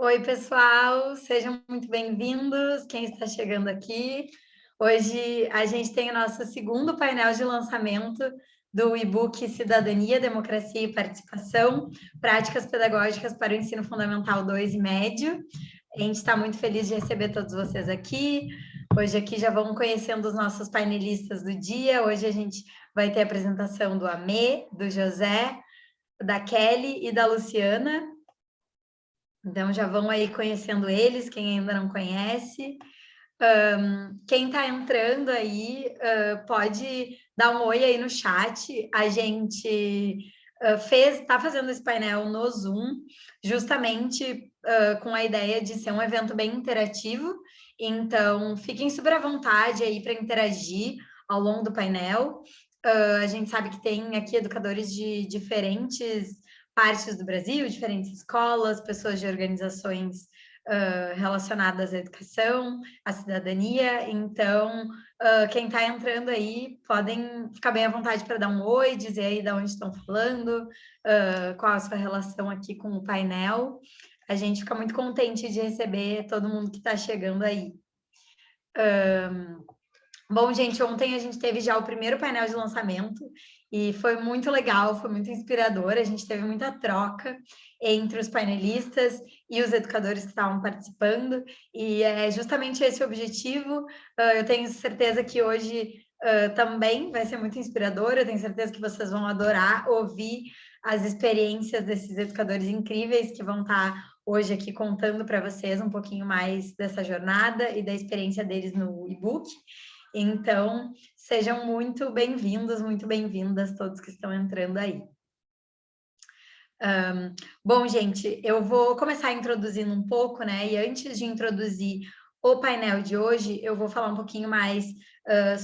Oi, pessoal, sejam muito bem-vindos, quem está chegando aqui. Hoje a gente tem o nosso segundo painel de lançamento do e-book Cidadania, Democracia e Participação, Práticas Pedagógicas para o Ensino Fundamental 2 e Médio. A gente está muito feliz de receber todos vocês aqui. Hoje aqui já vão conhecendo os nossos painelistas do dia. Hoje a gente vai ter a apresentação do Amê, do José, da Kelly e da Luciana. Então, já vão aí conhecendo eles, quem ainda não conhece. Quem está entrando aí, pode dar um oi aí no chat. A gente está fazendo esse painel no Zoom, justamente com a ideia de ser um evento bem interativo. Então, fiquem super à vontade aí para interagir ao longo do painel. A gente sabe que tem aqui educadores de diferentes partes do Brasil, diferentes escolas, pessoas de organizações relacionadas à educação, à cidadania. Então, quem está entrando aí, podem ficar bem à vontade para dar um oi, dizer aí de onde estão falando, qual a sua relação aqui com o painel. A gente fica muito contente de receber todo mundo que está chegando aí. Bom, gente, ontem a gente teve já o primeiro painel de lançamento e foi muito legal, foi muito inspirador. A gente teve muita troca entre os painelistas e os educadores que estavam participando, e é justamente esse o objetivo. Eu tenho certeza que hoje também vai ser muito inspirador. Eu tenho certeza que vocês vão adorar ouvir as experiências desses educadores incríveis que vão estar hoje aqui contando para vocês um pouquinho mais dessa jornada e da experiência deles no e-book. Então, sejam muito bem-vindos, muito bem-vindas todos que estão entrando aí. Bom, gente, eu vou começar introduzindo um pouco, né? E antes de introduzir o painel de hoje, eu vou falar um pouquinho mais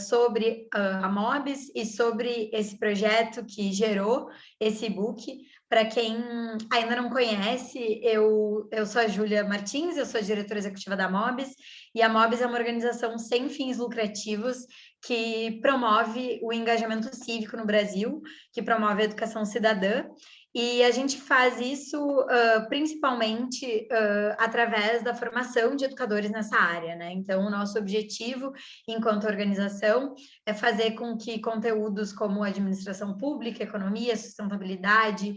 sobre a Mobs e sobre esse projeto que gerou esse e-book. Para quem ainda não conhece, eu sou a Júlia Martins, eu sou a diretora executiva da Mobs, e a Mobs é uma organização sem fins lucrativos que promove o engajamento cívico no Brasil, que promove a educação cidadã. E a gente faz isso principalmente através da formação de educadores nessa área, né? Então, o nosso objetivo, enquanto organização, é fazer com que conteúdos como administração pública, economia, sustentabilidade,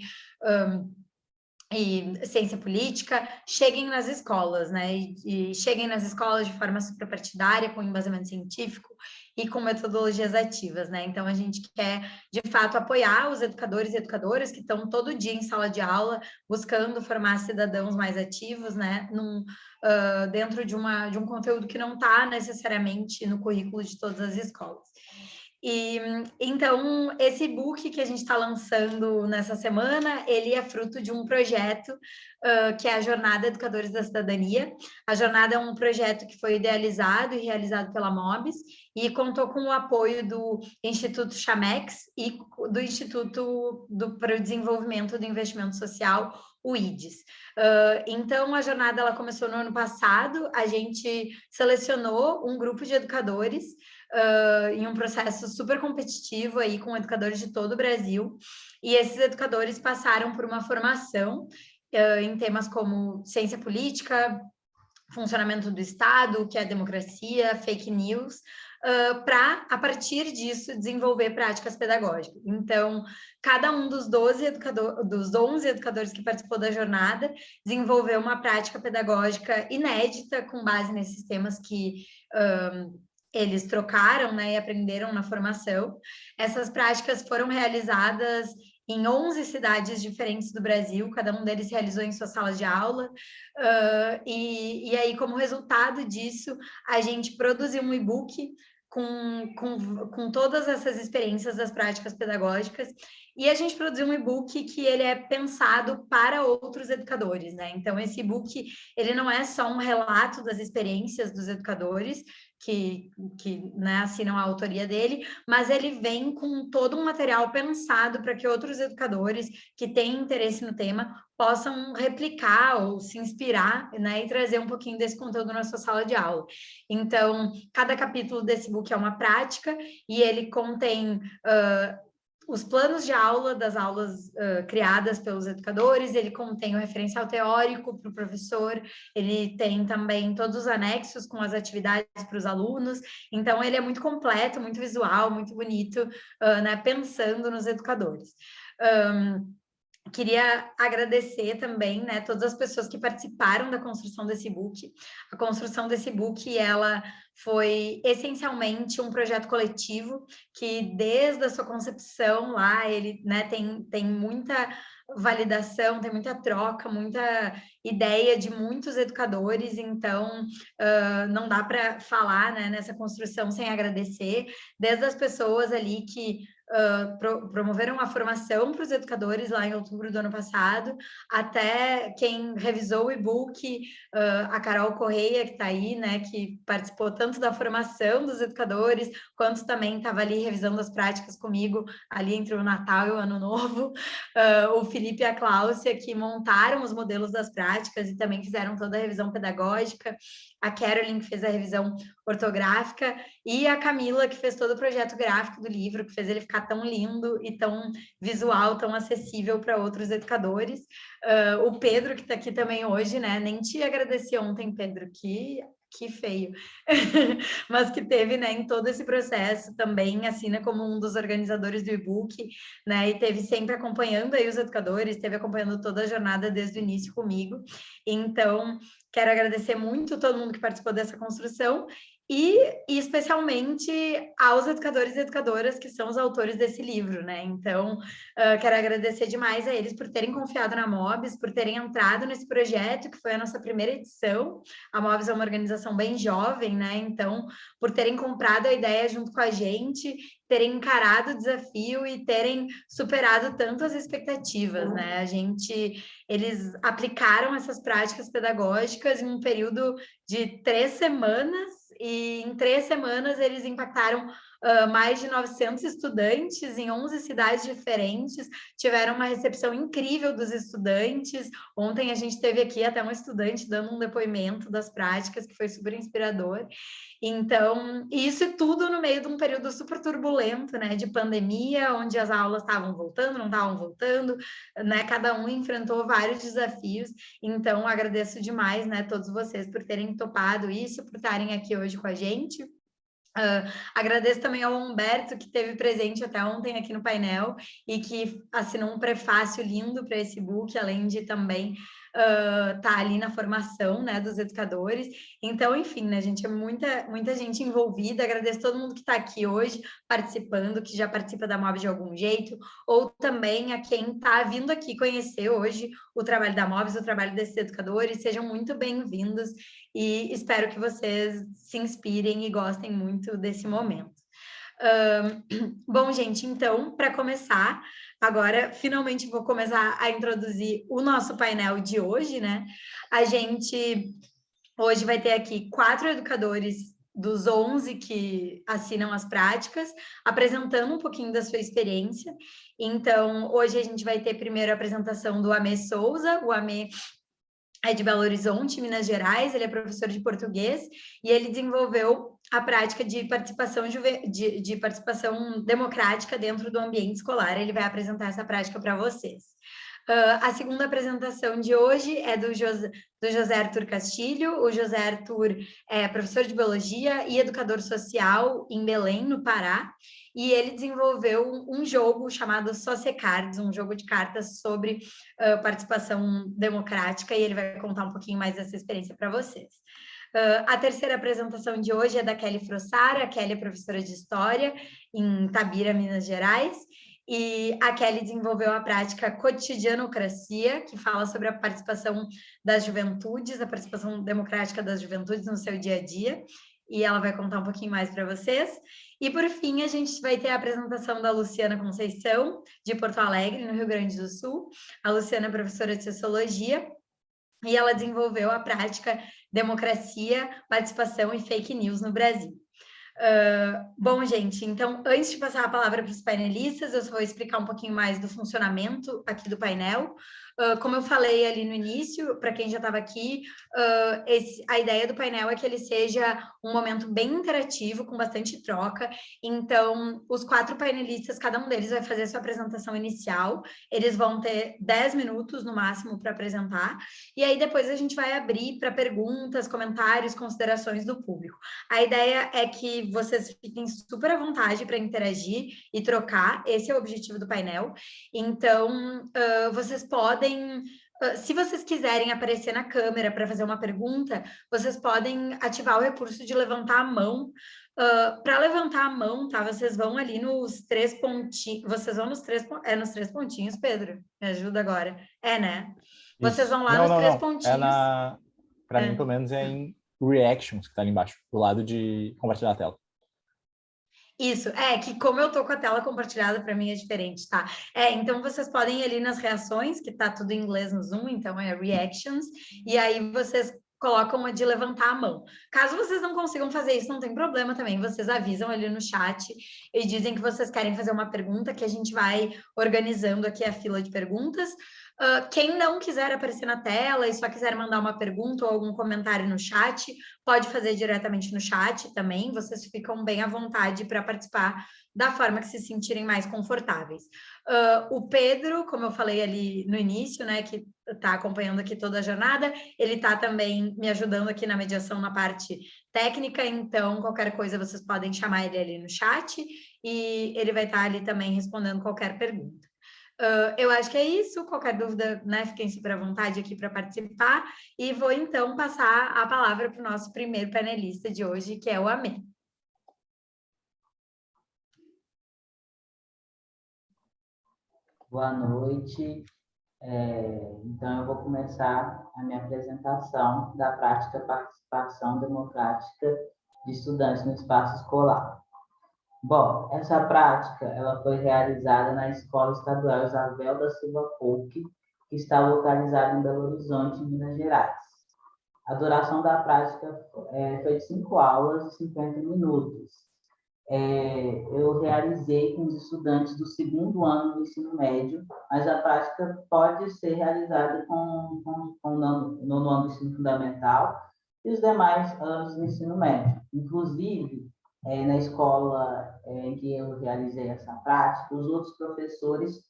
e ciência política cheguem nas escolas, né? E cheguem nas escolas de forma suprapartidária, com embasamento científico e com metodologias ativas, né? Então, a gente quer, de fato, apoiar os educadores e educadoras que estão todo dia em sala de aula, buscando formar cidadãos mais ativos, né? Dentro de um conteúdo que não está necessariamente no currículo de todas as escolas. E então, esse e-book que a gente está lançando nessa semana, ele é fruto de um projeto que é a Jornada Educadores da Cidadania. A jornada é um projeto que foi idealizado e realizado pela Mobs e contou com o apoio do Instituto Chamex e do Instituto para o Desenvolvimento do Investimento Social, o IDES. Então, a jornada ela começou no ano passado, a gente selecionou um grupo de educadores em um processo super competitivo aí com educadores de todo o Brasil, e esses educadores passaram por uma formação em temas como ciência política, funcionamento do Estado, que é a democracia, fake news, para, a partir disso, desenvolver práticas pedagógicas. Então, cada um dos 11 educadores que participou da jornada desenvolveu uma prática pedagógica inédita com base nesses temas que eles trocaram, né, e aprenderam na formação. Essas práticas foram realizadas em 11 cidades diferentes do Brasil, cada um deles realizou em sua sala de aula, e aí, como resultado disso, a gente produziu um e-book com todas essas experiências das práticas pedagógicas, e a gente produziu um e-book que ele é pensado para outros educadores, né? Então, esse e-book, ele não é só um relato das experiências dos educadores, que né, assinam a autoria dele, mas ele vem com todo um material pensado para que outros educadores que têm interesse no tema possam replicar ou se inspirar, né, e trazer um pouquinho desse conteúdo na sua sala de aula. Então, cada capítulo desse book é uma prática e ele contém os planos de aula das aulas criadas pelos educadores, ele contém o referencial teórico para o professor, ele tem também todos os anexos com as atividades para os alunos, então ele é muito completo, muito visual, muito bonito, né, pensando nos educadores. Queria agradecer também, né, todas as pessoas que participaram da construção desse e-book. A construção desse e-book, ela foi essencialmente um projeto coletivo, que desde a sua concepção lá, ele, né, tem muita validação, tem muita troca, muita ideia de muitos educadores, então não dá para falar, né, nessa construção sem agradecer, desde as pessoas ali que promoveram a formação para os educadores lá em outubro do ano passado, até quem revisou o e-book, a Carol Correia, que está aí, né, que participou tanto da formação dos educadores, quanto também estava ali revisando as práticas comigo, ali entre o Natal e o Ano Novo, o Felipe e a Cláudia, que montaram os modelos das práticas e também fizeram toda a revisão pedagógica, a Carolyn, que fez a revisão ortográfica, e a Camila, que fez todo o projeto gráfico do livro, que fez ele ficar tão lindo e tão visual, tão acessível para outros educadores. O Pedro, que está aqui também hoje, né? Nem te agradeci ontem, Pedro, que feio, mas que teve, né, em todo esse processo também, assina como um dos organizadores do e-book, né, e teve sempre acompanhando aí os educadores, teve acompanhando toda a jornada desde o início comigo. Então, quero agradecer muito todo mundo que participou dessa construção e especialmente aos educadores e educadoras que são os autores desse livro, né? Então, quero agradecer demais a eles por terem confiado na MOBS, por terem entrado nesse projeto, que foi a nossa primeira edição. A MOBS é uma organização bem jovem, né? Então, por terem comprado a ideia junto com a gente, terem encarado o desafio e terem superado tanto as expectativas, né? Eles aplicaram essas práticas pedagógicas em um período de 3 semanas, e em 3 semanas eles impactaram mais de 900 estudantes em 11 cidades diferentes, tiveram uma recepção incrível dos estudantes. Ontem a gente teve aqui até um estudante dando um depoimento das práticas, que foi super inspirador. Então, isso tudo no meio de um período super turbulento, né, de pandemia, onde as aulas estavam voltando, não estavam voltando, né, cada um enfrentou vários desafios. Então, agradeço demais, né, todos vocês por terem topado isso, por estarem aqui hoje com a gente. Agradeço também ao Humberto, que esteve presente até ontem aqui no painel e que assinou um prefácio lindo para esse book, além de também tá ali na formação, né, dos educadores. Então, enfim, né, gente, é muita gente envolvida. Agradeço todo mundo que está aqui hoje participando, que já participa da MOB de algum jeito, ou também a quem está vindo aqui conhecer hoje o trabalho da MOBs, o trabalho desses educadores. Sejam muito bem-vindos e espero que vocês se inspirem e gostem muito desse momento. Bom, gente, então, para começar, agora finalmente vou começar a introduzir o nosso painel de hoje, né? A gente hoje vai ter aqui 4 educadores dos 11 que assinam as práticas, apresentando um pouquinho da sua experiência. Então, hoje a gente vai ter primeiro a apresentação do Amê Souza. O Amê é de Belo Horizonte, Minas Gerais, ele é professor de português e ele desenvolveu a prática de participação, de participação democrática dentro do ambiente escolar. Ele vai apresentar essa prática para vocês. A segunda apresentação de hoje é do José Arthur Castilho. O José Arthur é professor de biologia e educador social em Belém, no Pará, e ele desenvolveu um jogo chamado Sociecards, um jogo de cartas sobre participação democrática, e ele vai contar um pouquinho mais dessa experiência para vocês. A terceira apresentação de hoje é da Kelly Frossara. A Kelly é professora de História em Tabira, Minas Gerais, e a Kelly desenvolveu a prática Cotidianocracia, que fala sobre a participação das juventudes, a participação democrática das juventudes no seu dia a dia, e ela vai contar um pouquinho mais para vocês. E, por fim, a gente vai ter a apresentação da Luciana Conceição, de Porto Alegre, no Rio Grande do Sul. A Luciana é professora de Sociologia, e ela desenvolveu a prática Democracia, Participação e Fake News no Brasil. Bom, gente, então, antes de passar a palavra para os painelistas, eu só vou explicar um pouquinho mais do funcionamento aqui do painel. Como eu falei ali no início, para quem já estava aqui, a ideia do painel é que ele seja um momento bem interativo, com bastante troca. Então, os 4 painelistas, cada um deles vai fazer a sua apresentação inicial. Eles vão ter 10 minutos no máximo para apresentar. E aí depois a gente vai abrir para perguntas, comentários, considerações do público. A ideia é que vocês fiquem super à vontade para interagir e trocar. Esse é o objetivo do painel. Então, vocês podem, se vocês quiserem aparecer na câmera para fazer uma pergunta, vocês podem ativar o recurso de levantar a mão. Para levantar a mão, tá? Vocês vão ali nos 3 pontinhos. Vocês vão nos 3 pontinhos, Pedro? Me ajuda agora. É, né? Vocês Isso. vão lá Não, nos não, 3 não. pontinhos. Para mim, pelo menos, é em Reactions, que está ali embaixo, do lado de compartilhar a tela. Isso, que como eu tô com a tela compartilhada, para mim é diferente, tá? Então vocês podem ir ali nas reações, que tá tudo em inglês no Zoom, então é Reactions, e aí vocês colocam a de levantar a mão. Caso vocês não consigam fazer isso, não tem problema também, vocês avisam ali no chat e dizem que vocês querem fazer uma pergunta, que a gente vai organizando aqui a fila de perguntas. Quem não quiser aparecer na tela e só quiser mandar uma pergunta ou algum comentário no chat, pode fazer diretamente no chat também, vocês ficam bem à vontade para participar da forma que se sentirem mais confortáveis. O Pedro, como eu falei ali no início, né, que está acompanhando aqui toda a jornada, ele está também me ajudando aqui na mediação na parte técnica, então qualquer coisa vocês podem chamar ele ali no chat e ele vai estar ali também respondendo qualquer pergunta. Eu acho que é isso. Qualquer dúvida, né, fiquem super à vontade aqui para participar. E vou, então, passar a palavra para o nosso primeiro panelista de hoje, que é o Amê. Boa noite. Então, eu vou começar a minha apresentação da prática participação democrática de estudantes no espaço escolar. Bom, essa prática ela foi realizada na Escola Estadual Isabel da Silva Polk, que está localizada em Belo Horizonte, Minas Gerais. A duração da prática foi de 5 aulas e 50 minutos. Eu realizei com os estudantes do 2º ano do ensino médio, mas a prática pode ser realizada com o 9º ano do ensino fundamental e os demais anos do ensino médio. Inclusive, na escola em que eu realizei essa prática, os outros professores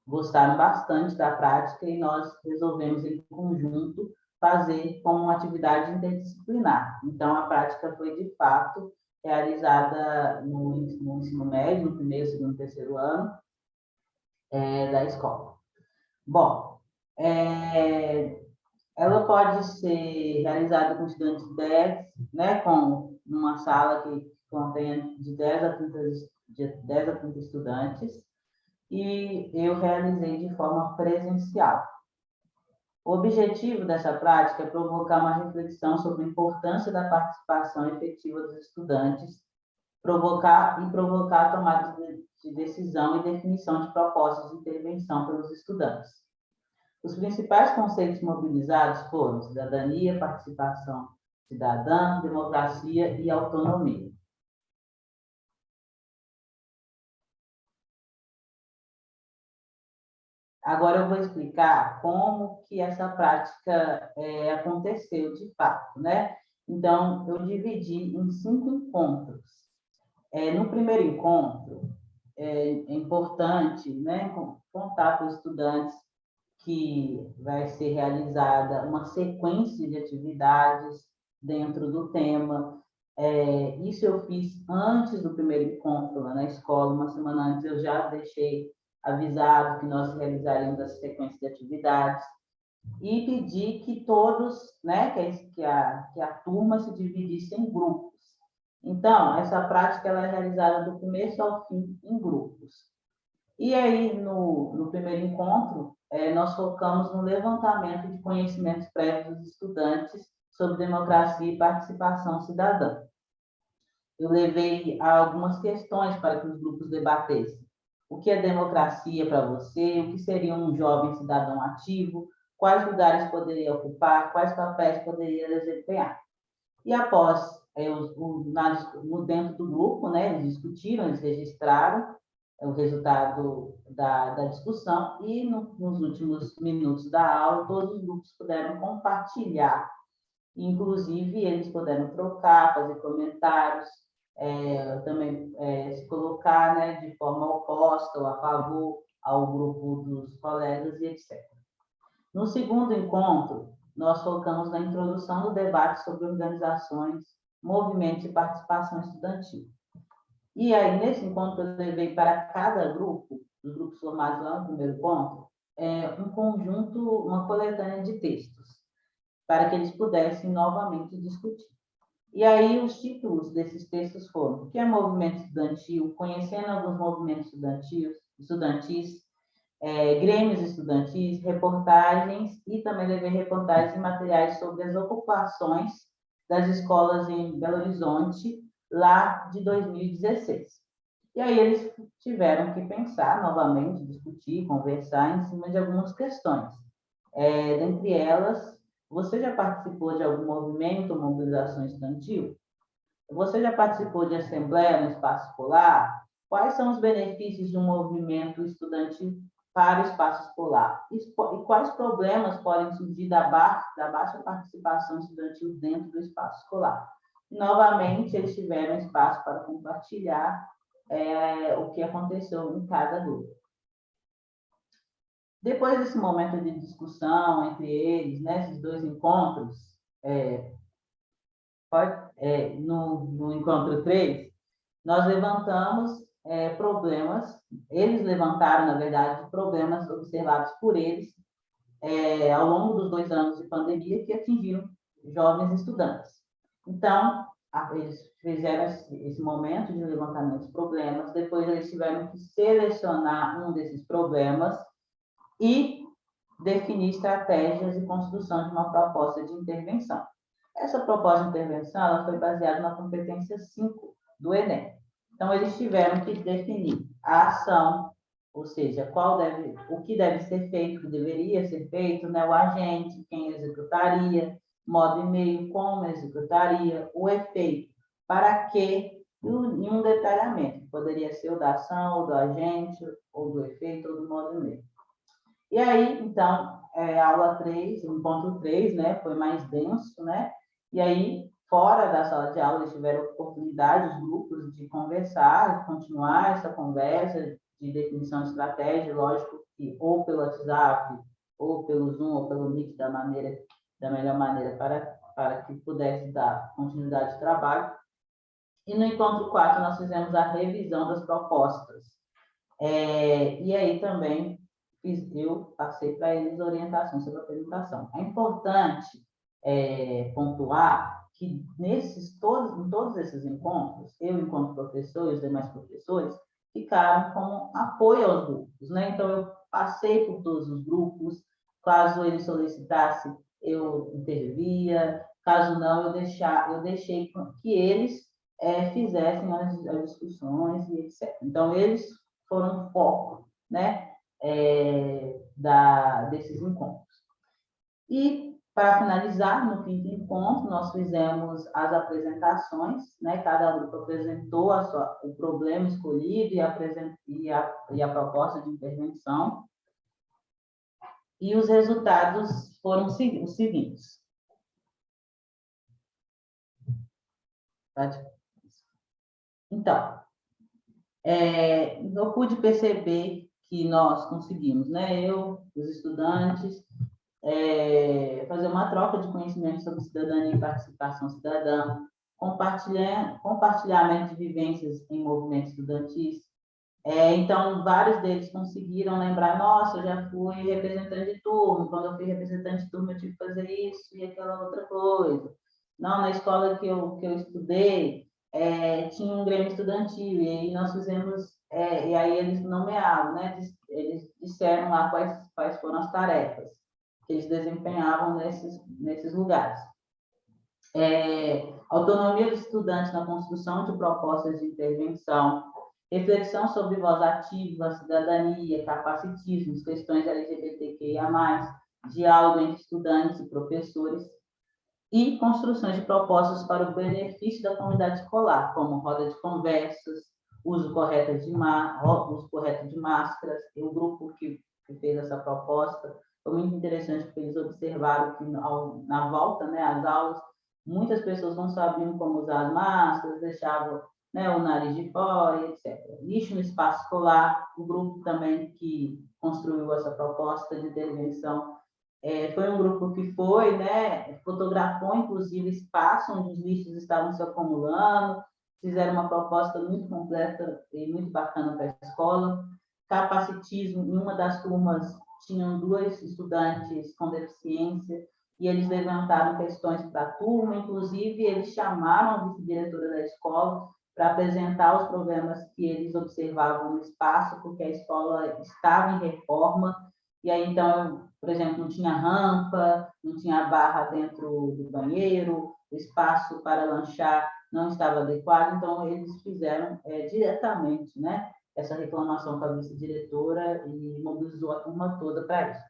gostaram bastante da prática e nós resolvemos, em conjunto, fazer como uma atividade interdisciplinar. Então, a prática foi, de fato, realizada no ensino médio, no 1º, 2º, 3º ano da escola. Bom, ela pode ser realizada com estudantes de 10, né, com uma sala que contém de 10 a 30 estudantes, e eu realizei de forma presencial. O objetivo dessa prática é provocar uma reflexão sobre a importância da participação efetiva dos estudantes, provocar a tomada de decisão e definição de propostas de intervenção pelos estudantes. Os principais conceitos mobilizados foram cidadania, participação cidadã, democracia e autonomia. Agora eu vou explicar como que essa prática aconteceu de fato, né? Então, eu dividi em 5 encontros. No primeiro encontro, é importante, né, contar para os estudantes que vai ser realizada uma sequência de atividades dentro do tema. Isso eu fiz antes do primeiro encontro lá na escola, uma semana antes eu já deixei avisado que nós realizaremos essa sequência de atividades e pedi que todos, né, que a turma se dividisse em grupos. Então, essa prática ela é realizada do começo ao fim em grupos. E aí, no primeiro encontro, nós focamos no levantamento de conhecimentos prévios dos estudantes sobre democracia e participação cidadã. Eu levei algumas questões para que os grupos debatessem. O que é democracia para você? O que seria um jovem cidadão ativo? Quais lugares poderia ocupar? Quais papéis poderia desempenhar? E após, dentro do grupo, né, eles discutiram, eles registraram, o resultado da discussão, e nos últimos minutos da aula, todos os grupos puderam compartilhar, inclusive eles puderam trocar, fazer comentários, também se colocar, né, de forma oposta ou a favor ao grupo dos colegas e etc. No segundo encontro, nós focamos na introdução do debate sobre organizações, movimentos e participação estudantil. E aí, nesse encontro, eu levei para cada grupo, os grupos formados lá no primeiro ponto, um conjunto, uma coletânea de textos, para que eles pudessem novamente discutir. E aí, os títulos desses textos foram: o que é movimento estudantil? Conhecendo alguns movimentos estudantis, grêmios estudantis, reportagens, e também levei reportagens e materiais sobre as ocupações das escolas em Belo Horizonte, lá de 2016. E aí eles tiveram que pensar novamente, discutir, conversar em cima de algumas questões. Dentre elas, você já participou de algum movimento ou mobilização estudantil? Você já participou de assembleia no espaço escolar? Quais são os benefícios de um movimento estudantil para o espaço escolar? E quais problemas podem surgir da baixa participação estudantil dentro do espaço escolar? E, novamente, eles tiveram espaço para compartilhar o que aconteceu em cada grupo. Depois desse momento de discussão entre eles, né, esses dois encontros, no encontro 3, nós levantamos problemas, eles levantaram, na verdade, problemas observados por eles ao longo dos 2 anos de pandemia que atingiram jovens estudantes. Então, eles fizeram esse momento de levantamento de problemas, depois eles tiveram que selecionar um desses problemas e definir estratégias e construção de uma proposta de intervenção. Essa proposta de intervenção ela foi baseada na competência 5 do Enem. Então, eles tiveram que definir a ação, ou seja, o que deve ser feito, o que deveria ser feito, né? O agente, quem executaria, modo e meio, como executaria, o efeito, para quê, e um detalhamento, poderia ser o da ação, ou do agente, ou do efeito, ou do modo e meio. E aí, então, a aula 3, o encontro 3, né, foi mais denso, né? E aí, fora da sala de aula, eles tiveram oportunidade, os grupos, de conversar, de continuar essa conversa, de definição de estratégia, lógico que ou pelo WhatsApp, ou pelo Zoom, ou pelo Meet, da melhor maneira para que pudesse dar continuidade de trabalho. E no encontro 4, nós fizemos a revisão das propostas. E aí também eu passei para eles orientação sobre a apresentação. É importante pontuar que em todos esses encontros, eu, enquanto professor, e os demais professores, ficaram como apoio aos grupos, né? Então, eu passei por todos os grupos, caso eles solicitassem, eu intervia, caso não, eu deixei que eles fizessem as discussões e etc. Então, eles foram foco, né, desses encontros. E, para finalizar, no 5º encontro, nós fizemos as apresentações, né? Cada grupo apresentou o problema escolhido e a proposta de intervenção. E os resultados foram os seguintes. Então, eu pude perceber que nós conseguimos, né? Eu, os estudantes, fazer uma troca de conhecimento sobre cidadania e participação cidadã, compartilhamento de vivências em movimentos estudantis. Então, vários deles conseguiram lembrar: nossa, eu já fui representante de turma, quando eu fui representante de turma eu tive que fazer isso e aquela outra coisa. Não, na escola que eu estudei, tinha um grêmio estudantil, e aí nós fizemos, e aí eles nomearam, né? Eles disseram lá quais foram as tarefas que eles desempenhavam nesses lugares. Autonomia dos estudantes na construção de propostas de intervenção, reflexão sobre voz ativa, cidadania, capacitismos, questões LGBTQIA+, diálogo entre estudantes e professores, e construções de propostas para o benefício da comunidade escolar, como roda de conversas, uso correto de máscaras. E o grupo que fez essa proposta foi muito interessante, porque eles observaram que na volta, né, às aulas, muitas pessoas não sabiam como usar as máscaras, deixavam, né, o nariz de fora, etc. Lixo no espaço escolar, o grupo também que construiu essa proposta de intervenção foi um grupo que foi, né, fotografou, inclusive, espaço onde os lixos estavam se acumulando, fizeram uma proposta muito completa e muito bacana para a escola. Capacitismo, em uma das turmas, tinham 2 estudantes com deficiência, e eles levantaram questões para a turma, inclusive eles chamaram a vice-diretora da escola para apresentar os problemas que eles observavam no espaço, porque a escola estava em reforma, e aí, então, por exemplo, não tinha rampa, não tinha barra dentro do banheiro, o espaço para lanchar não estava adequado, então eles fizeram diretamente, né, essa reclamação com a vice-diretora e mobilizou a turma toda para isso.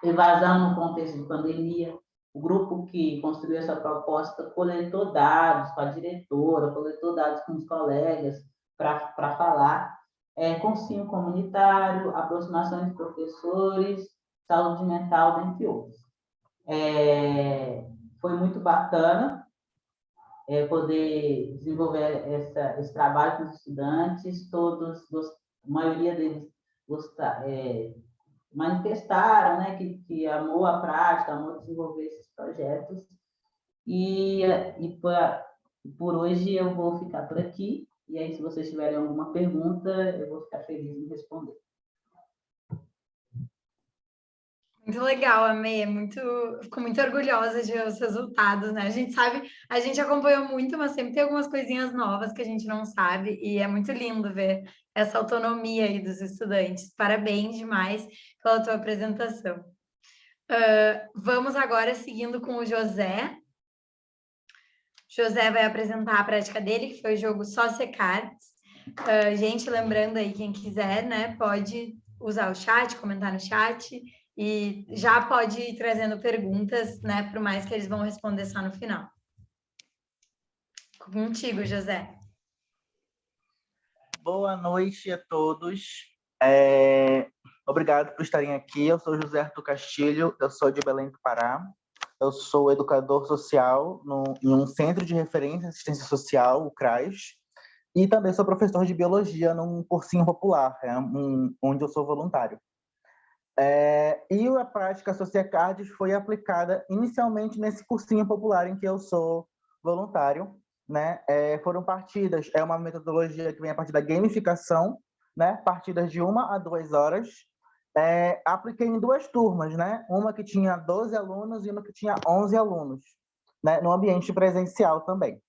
Evasão no contexto de pandemia, o grupo que construiu essa proposta coletou dados com a diretora, coletou dados com os colegas para falar, consumo comunitário, aproximação de professores, saúde mental, dentre outros. Foi muito bacana poder desenvolver esse trabalho com os estudantes, todos, a maioria deles manifestaram, né, que amou a prática, amou desenvolver esses projetos. E por hoje eu vou ficar por aqui. E aí, se vocês tiverem alguma pergunta, eu vou ficar feliz em responder. Muito legal, amei. Fico muito orgulhosa de ver os resultados, né? A gente sabe, a gente acompanhou muito, mas sempre tem algumas coisinhas novas que a gente não sabe, e é muito lindo ver essa autonomia aí dos estudantes. Parabéns demais pela tua apresentação. Vamos agora seguindo com o José. José vai apresentar a prática dele, que foi o jogo Sociecards. Gente, lembrando aí, quem quiser, né, pode usar o chat, comentar no chat, e já pode ir trazendo perguntas, né, por mais que eles vão responder só no final. Contigo, José. Boa noite a todos. Obrigado por estarem aqui. Eu sou José Arthur Castilho, eu sou de Belém do Pará. Eu sou educador social em um centro de referência em assistência social, o CRAS, e também sou professor de biologia num cursinho popular, onde eu sou voluntário. E a prática Sociecards foi aplicada inicialmente nesse cursinho popular em que eu sou voluntário, né? Foram partidas, é uma metodologia que vem a partir da gamificação, né? Partidas de 1 a 2 horas. Apliquei em 2 turmas, né? Uma que tinha 12 alunos e uma que tinha 11 alunos, né? No ambiente presencial também.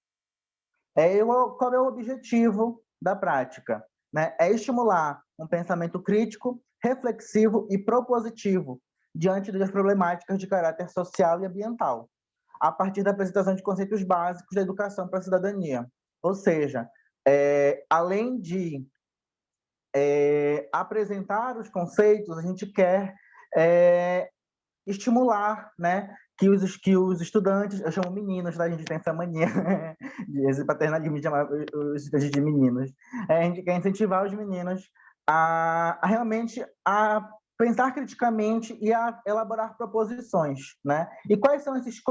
Qual é o objetivo da prática? Né? É estimular um pensamento crítico, reflexivo e propositivo diante das problemáticas de caráter social e ambiental, a partir da apresentação de conceitos básicos da educação para a cidadania. Ou seja, além de apresentar os conceitos, a gente quer estimular, né, que os estudantes, eu chamo meninos, tá? A gente tem essa mania esse paternalismo de chamar os estudantes de meninos. A gente quer incentivar os meninos a realmente pensar criticamente e a elaborar proposições, né? E quais são esses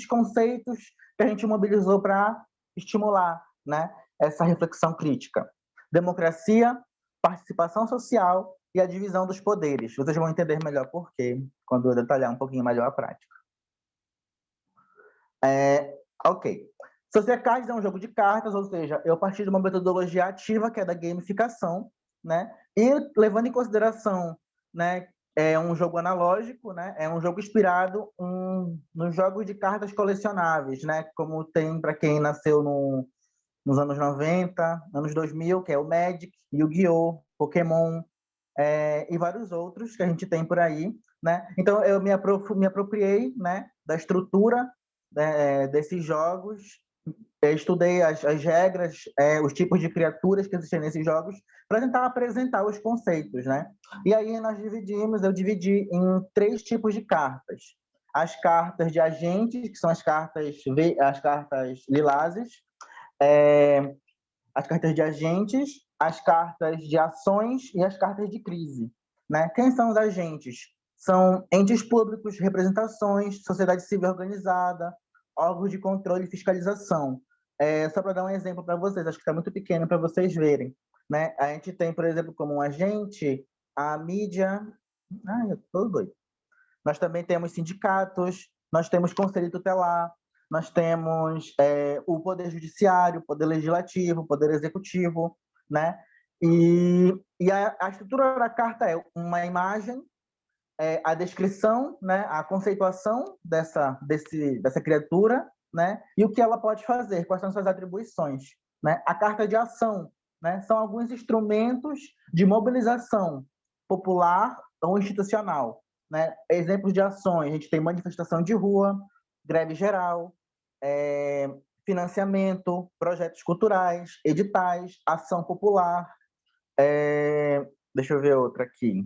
conceitos que a gente mobilizou para estimular, né, essa reflexão crítica? Democracia, participação social e a divisão dos poderes. Vocês vão entender melhor por quê, quando eu detalhar um pouquinho melhor a prática. Ok. Sociecards é um jogo de cartas, ou seja, eu parti de uma metodologia ativa, que é da gamificação, né? E levando em consideração, né, é um jogo analógico, né? É um jogo inspirado nos jogos de cartas colecionáveis, né? Como tem para quem nasceu nos anos 90, anos 2000, que é o Magic, Yu-Gi-Oh!, Pokémon, e vários outros que a gente tem por aí, né? Então, eu me apropriei, né, da estrutura desses jogos, estudei as regras, os tipos de criaturas que existem nesses jogos, para tentar apresentar os conceitos, né? E aí eu dividi em 3 tipos de cartas. As cartas de agentes, que são as cartas lilazes, as cartas de agentes, as cartas de ações e as cartas de crise, né? Quem são os agentes? São entes públicos, representações, sociedade civil organizada, órgãos de controle e fiscalização. Só para dar um exemplo para vocês, acho que está muito pequeno para vocês verem, né? A gente tem, por exemplo, como um agente a mídia. Ai, eu tô doido. Nós também temos sindicatos, nós temos conselho tutelar, nós temos o poder judiciário, o poder legislativo, o poder executivo, né? E a estrutura da carta é uma imagem, a descrição, né? A conceituação dessa criatura, né? E o que ela pode fazer, quais são suas atribuições, né? A carta de ação, né? São alguns instrumentos de mobilização popular ou institucional, né? Exemplos de ações, a gente tem manifestação de rua, greve geral, financiamento, projetos culturais, editais, ação popular, deixa eu ver outra aqui,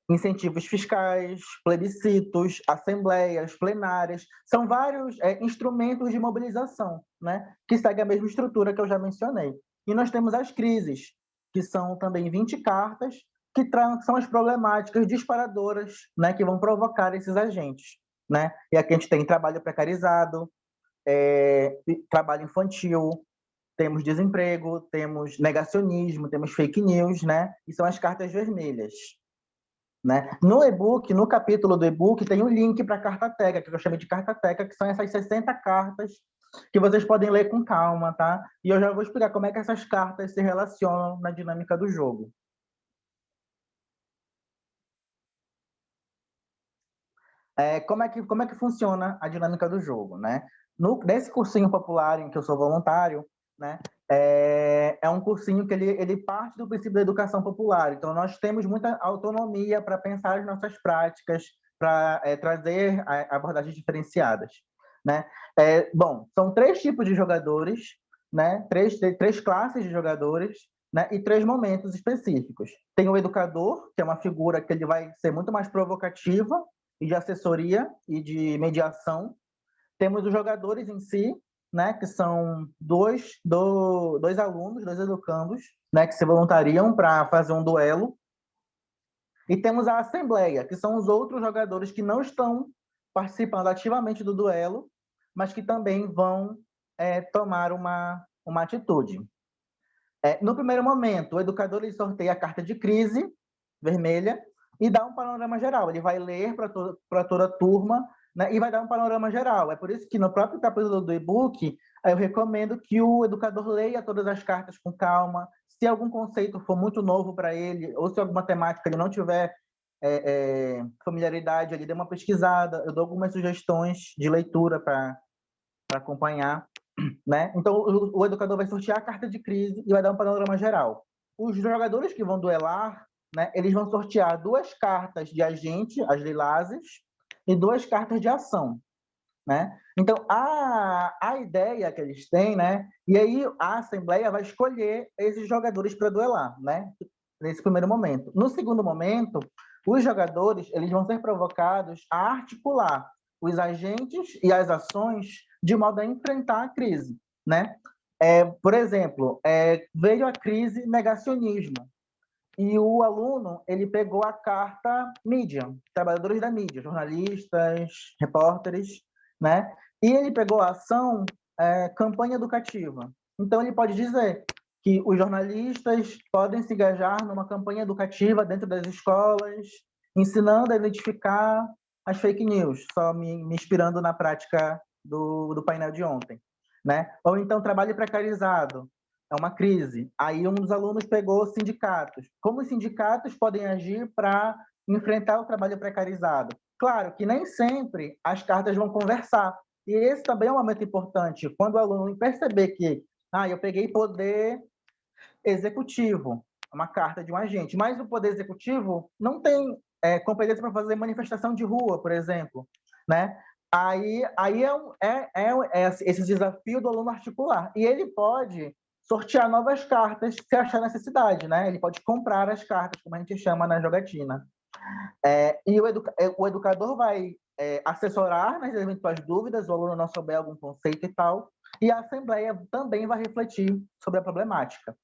incentivos fiscais, plebiscitos, assembleias, plenárias, são vários instrumentos de mobilização, né? Que seguem a mesma estrutura que eu já mencionei. E nós temos as crises, que são também 20 cartas, que são as problemáticas disparadoras, né, que vão provocar esses agentes, né? E aqui a gente tem trabalho precarizado, trabalho infantil, temos desemprego, temos negacionismo, temos fake news, né? E são as cartas vermelhas, né? No e-book, no capítulo do e-book, tem um link para a cartateca, que eu chamei de cartateca, que são essas 60 cartas que vocês podem ler com calma, tá? E eu já vou explicar como é que essas cartas se relacionam na dinâmica do jogo. Como é que funciona a dinâmica do jogo, né? Nesse cursinho popular em que eu sou voluntário, né? É um cursinho que ele parte do princípio da educação popular. Então, nós temos muita autonomia para pensar as nossas práticas, para trazer abordagens diferenciadas, né? Bom, são 3 tipos de jogadores, né? Três classes de jogadores, né? E 3 momentos específicos. Tem o educador, que é uma figura que ele vai ser muito mais provocativa, e de assessoria e de mediação. Temos os jogadores em si, né, que são dois alunos, 2 educandos, né, que se voluntariam para fazer um duelo. E temos a assembleia, que são os outros jogadores que não estão participando ativamente do duelo, mas que também vão tomar uma atitude. No primeiro momento, o educador ele sorteia a carta de crise, vermelha, e dá um panorama geral. Ele vai ler para toda a turma, né, e vai dar um panorama geral. É por isso que no próprio capítulo do e-book, eu recomendo que o educador leia todas as cartas com calma. Se algum conceito for muito novo para ele, ou se alguma temática ele não tiver familiaridade, ele dê uma pesquisada. Eu dou algumas sugestões de leitura para acompanhar, né? Então, o educador vai sortear a carta de crise e vai dar um panorama geral. Os jogadores que vão duelar, né, eles vão sortear 2 cartas de agente, as lilazes, e 2 cartas de ação, né? Então, a ideia que eles têm, né? E aí a Assembleia vai escolher esses jogadores para duelar, né? Nesse primeiro momento. No segundo momento, os jogadores eles vão ser provocados a articular os agentes e as ações de modo a enfrentar a crise, né? Por exemplo, veio a crise negacionismo, e o aluno ele pegou a carta mídia, trabalhadores da mídia, jornalistas, repórteres, né? E ele pegou a ação campanha educativa. Então ele pode dizer que os jornalistas podem se engajar numa campanha educativa dentro das escolas, ensinando a identificar as fake news, só me inspirando na prática do painel de ontem, né? Ou então trabalho precarizado, é uma crise. Aí um dos alunos pegou sindicatos. Como os sindicatos podem agir para enfrentar o trabalho precarizado? Claro que nem sempre as cartas vão conversar. E esse também é um momento importante. Quando o aluno perceber que eu peguei poder executivo, uma carta de um agente, mas o poder executivo não tem competência para fazer manifestação de rua, por exemplo, né? Aí esse desafio do aluno articular. E ele pode sortear novas cartas se achar necessidade, né? Ele pode comprar as cartas, como a gente chama na jogatina. E o educador vai assessorar nas eventuais dúvidas, o aluno não souber algum conceito e tal, e a assembleia também vai refletir sobre a problemática.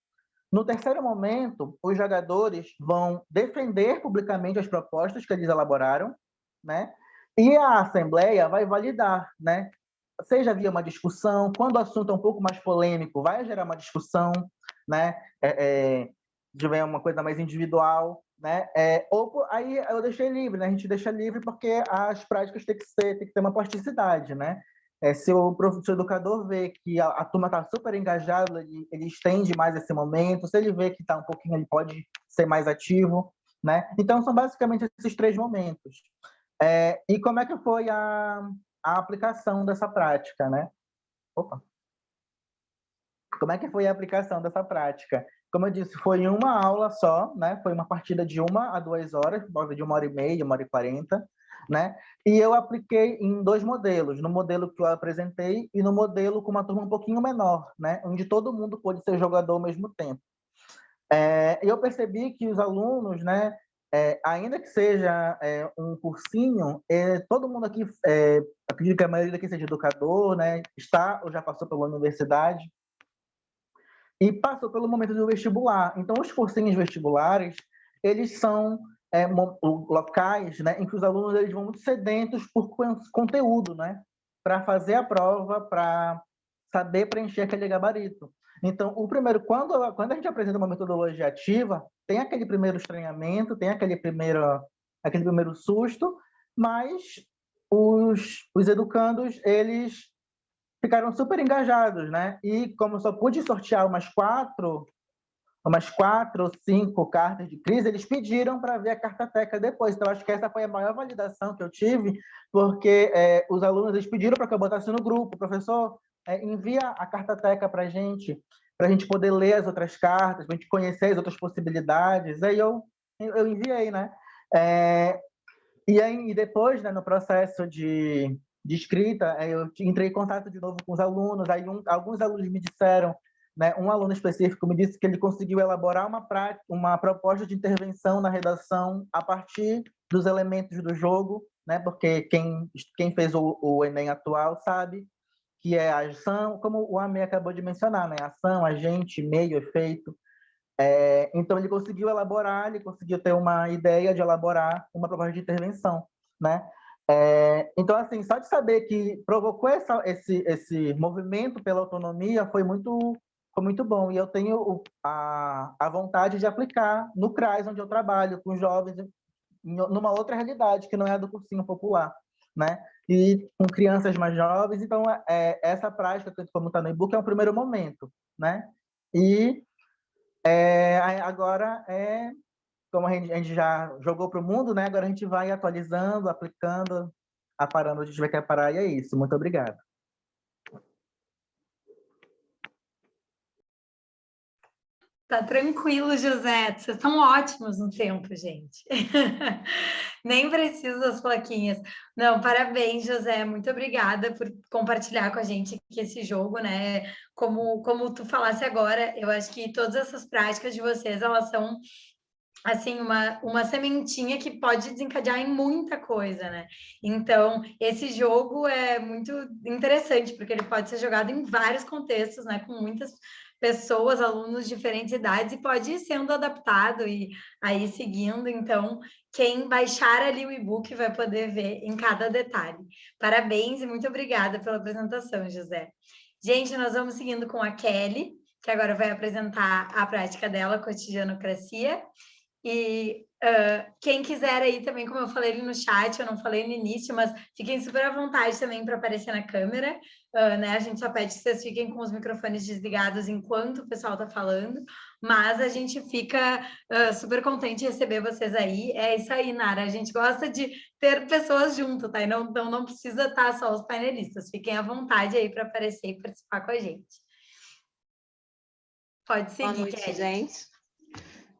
No terceiro momento, os jogadores vão defender publicamente as propostas que eles elaboraram, né? E a assembleia vai validar, né? Seja via uma discussão, quando o assunto é um pouco mais polêmico, vai gerar uma discussão, né? Tiver uma coisa mais individual, né? Ou aí eu deixei livre, né? A gente deixa livre porque as práticas tem que ter uma plasticidade, né? Se o professor educador vê que a turma está super engajada, ele estende mais esse momento. Se ele vê que está um pouquinho, ele pode ser mais ativo, né? Então são basicamente esses 3 momentos. E como é que foi a aplicação dessa prática, né? Opa! Como é que foi a aplicação dessa prática? Como eu disse, foi em uma aula só, né? Foi uma partida de 1 a 2 horas, de 1h30, 1h40, né? E eu apliquei em 2 modelos, no modelo que eu apresentei e no modelo com uma turma um pouquinho menor, né? Onde todo mundo pôde ser jogador ao mesmo tempo. Eu percebi que os alunos, né? Ainda que seja um cursinho, todo mundo aqui, acredito que a maioria daqui seja educador, né? Está ou já passou pela universidade, e passou pelo momento do vestibular. Então, os cursinhos vestibulares, eles são locais, né, em que os alunos eles vão muito sedentos por conteúdo, né, para fazer a prova, para saber preencher aquele gabarito. Então, quando a gente apresenta uma metodologia ativa, tem aquele primeiro estranhamento, tem aquele primeiro susto, mas os educandos, eles ficaram super engajados, né? E como eu só pude sortear umas 4 ou 5 cartas de crise, eles pediram para ver a cartateca depois. Então, acho que essa foi a maior validação que eu tive, porque os alunos eles pediram para que eu botasse no grupo, professor, envia a cartateca para a gente poder ler as outras cartas, para a gente conhecer as outras possibilidades. Aí eu enviei, né? E depois, né, no processo de escrita, eu entrei em contato de novo com os alunos, aí alguns alunos me disseram, né, um aluno específico me disse que ele conseguiu elaborar uma proposta de intervenção na redação a partir dos elementos do jogo, né, porque quem fez o Enem atual sabe que é a ação, como o Amê acabou de mencionar, né, ação, agente, meio, efeito. Então, ele conseguiu ter uma ideia de elaborar uma proposta de intervenção, né? Então, assim, só de saber que provocou esse movimento pela autonomia foi muito bom. E eu tenho a vontade de aplicar no CRAS, onde eu trabalho com jovens, numa outra realidade, que não é a do cursinho popular, né? E com crianças mais jovens. Então, essa prática, como está no e-book, é um primeiro momento, né? E agora como a gente já jogou para o mundo, né? Agora a gente vai atualizando, aplicando, aparando onde a gente vai querer parar, e é isso. Muito obrigado. Tá tranquilo, José. Vocês estão ótimos no tempo, gente. Nem preciso das plaquinhas. Não, parabéns, José. Muito obrigada por compartilhar com a gente aqui esse jogo, né? Como tu falasse agora, eu acho que todas essas práticas de vocês, elas são assim, uma sementinha que pode desencadear em muita coisa, né? Então, esse jogo é muito interessante, porque ele pode ser jogado em vários contextos, né? Com muitas pessoas, alunos de diferentes idades, e pode ir sendo adaptado e aí seguindo. Então, quem baixar ali o e-book vai poder ver em cada detalhe. Parabéns e muito obrigada pela apresentação, José. Gente, nós vamos seguindo com a Kelly, que agora vai apresentar a prática dela, Cotidianocracia. E quem quiser aí também, como eu falei ali no chat, eu não falei no início, mas fiquem super à vontade também para aparecer na câmera, né? A gente só pede que vocês fiquem com os microfones desligados enquanto o pessoal está falando, mas a gente fica super contente de receber vocês aí. É isso aí, Nara, a gente gosta de ter pessoas junto, tá? E não precisa estar só os painelistas, fiquem à vontade aí para aparecer e participar com a gente. Pode seguir, Boa noite, Kelly. gente.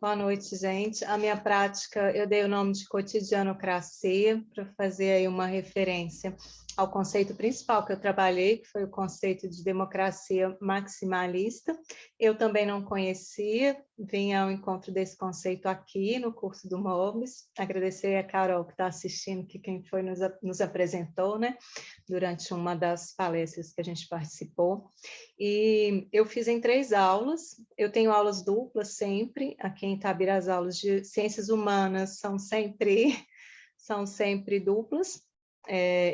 Boa noite, gente. A minha prática, eu dei o nome de Cotidianocracia, para fazer aí uma referência ao conceito principal que eu trabalhei, que foi o conceito de democracia maximalista. Eu também não conhecia, vim ao encontro desse conceito aqui no curso do MOBS. Agradecer a Carol que está assistindo, que quem foi nos apresentou, né, durante uma das palestras que a gente participou. E eu fiz em 3 aulas, eu tenho aulas duplas sempre, aqui em Itabira as aulas de ciências humanas são sempre duplas.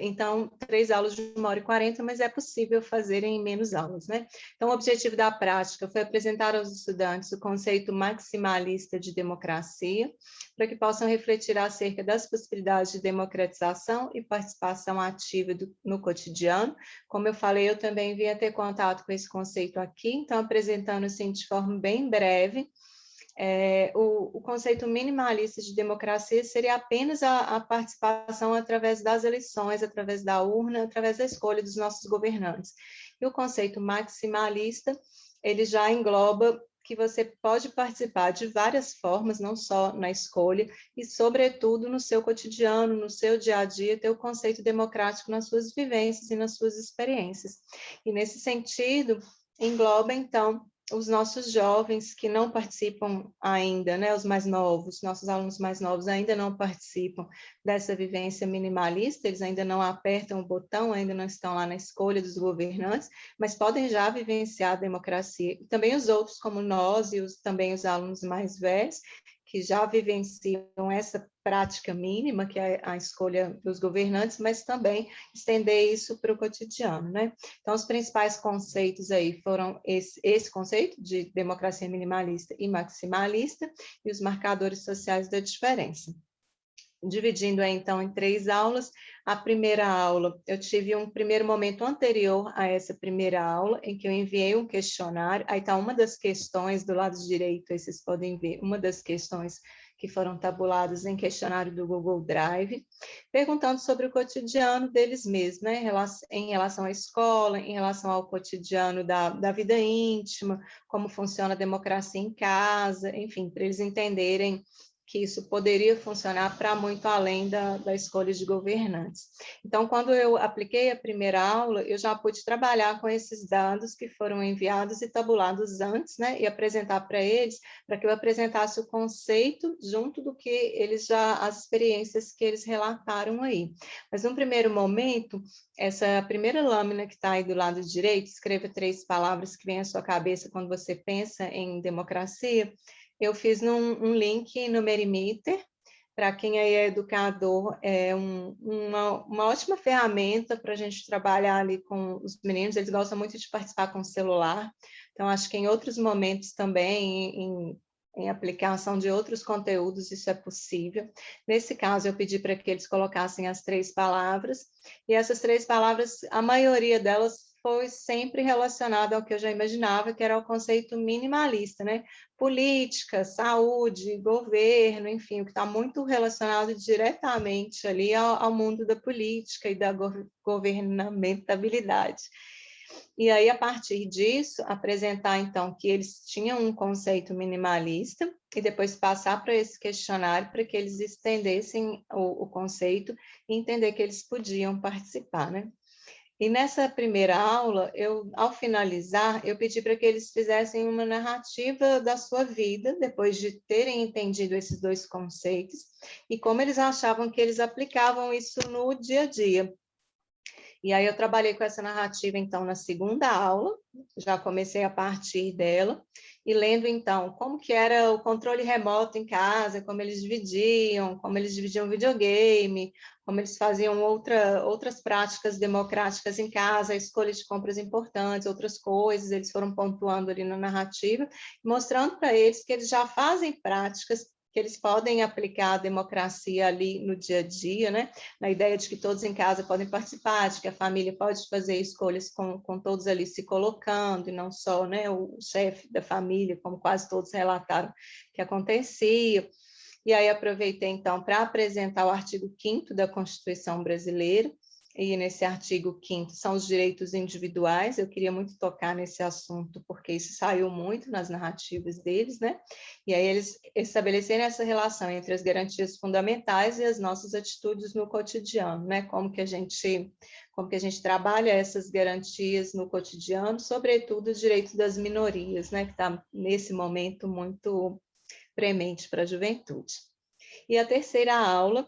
Então, 3 aulas de 1h40, mas é possível fazer em menos aulas, né? Então, o objetivo da prática foi apresentar aos estudantes o conceito maximalista de democracia, para que possam refletir acerca das possibilidades de democratização e participação ativa no cotidiano. Como eu falei, eu também vim a ter contato com esse conceito aqui, então, apresentando assim de forma bem breve. O conceito minimalista de democracia seria apenas a participação através das eleições, através da urna, através da escolha dos nossos governantes. E o conceito maximalista, ele já engloba que você pode participar de várias formas, não só na escolha, e, sobretudo, no seu cotidiano, no seu dia a dia, ter o conceito democrático nas suas vivências e nas suas experiências. E, nesse sentido, engloba, então, os nossos jovens que não participam ainda, né, os mais novos, nossos alunos mais novos ainda não participam dessa vivência minimalista, eles ainda não apertam o botão, ainda não estão lá na escolha dos governantes, mas podem já vivenciar a democracia. E também os outros, como nós e também os alunos mais velhos, que já vivenciam essa prática mínima, que é a escolha dos governantes, mas também estender isso para o cotidiano, né? Então, os principais conceitos aí foram esse conceito de democracia minimalista e maximalista e os marcadores sociais da diferença. Dividindo aí, então, em 3 aulas. A primeira aula, eu tive um primeiro momento anterior a essa primeira aula, em que eu enviei um questionário. Aí está uma das questões do lado direito, aí vocês podem ver, uma das questões que foram tabuladas em questionário do Google Drive, perguntando sobre o cotidiano deles mesmos, né? Em relação à escola, em relação ao cotidiano da vida íntima, como funciona a democracia em casa, enfim, para eles entenderem que isso poderia funcionar para muito além da escolha de governantes. Então, quando eu apliquei a primeira aula, eu já pude trabalhar com esses dados que foram enviados e tabulados antes, né, e apresentar para eles, para que eu apresentasse o conceito junto do que eles as experiências que eles relataram aí. Mas, num primeiro momento, essa primeira lâmina que está aí do lado direito, escreva 3 palavras que vêm à sua cabeça quando você pensa em democracia. Eu fiz um link no Merimeter, para quem aí é educador, é uma ótima ferramenta para a gente trabalhar ali com os meninos, eles gostam muito de participar com o celular, então acho que em outros momentos também, em aplicação de outros conteúdos, isso é possível. Nesse caso, eu pedi para que eles colocassem as 3 palavras, e essas 3 palavras, a maioria delas foi sempre relacionada ao que eu já imaginava, que era o conceito minimalista, né? Política, saúde, governo, enfim, o que está muito relacionado diretamente ali ao mundo da política e da governamentabilidade. E aí, a partir disso, apresentar, então, que eles tinham um conceito minimalista e depois passar para esse questionário para que eles estendessem o conceito e entender que eles podiam participar, né? E nessa primeira aula, ao finalizar, eu pedi para que eles fizessem uma narrativa da sua vida, depois de terem entendido esses 2 conceitos, e como eles achavam que eles aplicavam isso no dia a dia. E aí eu trabalhei com essa narrativa, então, na segunda aula, já comecei a partir dela, e lendo, então, como que era o controle remoto em casa, como eles dividiam videogame, como eles faziam outras práticas democráticas em casa, a escolha de compras importantes, outras coisas, eles foram pontuando ali na narrativa, mostrando para eles que eles já fazem práticas que eles podem aplicar a democracia ali no dia a dia, né? Na ideia de que todos em casa podem participar, de que a família pode fazer escolhas com todos ali se colocando, e não só, né, o chefe da família, como quase todos relataram que acontecia. E aí aproveitei, então, para apresentar o artigo 5º da Constituição Brasileira, e nesse artigo 5º são os direitos individuais. Eu queria muito tocar nesse assunto, porque isso saiu muito nas narrativas deles, né? E aí eles estabeleceram essa relação entre as garantias fundamentais e as nossas atitudes no cotidiano, né? Como que a gente trabalha essas garantias no cotidiano, sobretudo os direitos das minorias, né? Que está, nesse momento, muito premente para a juventude. E a terceira aula,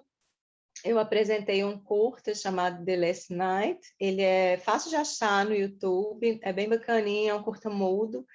eu apresentei um curta chamado The Last Night. Ele é fácil de achar no YouTube, é bem bacaninho, é um curta mudo,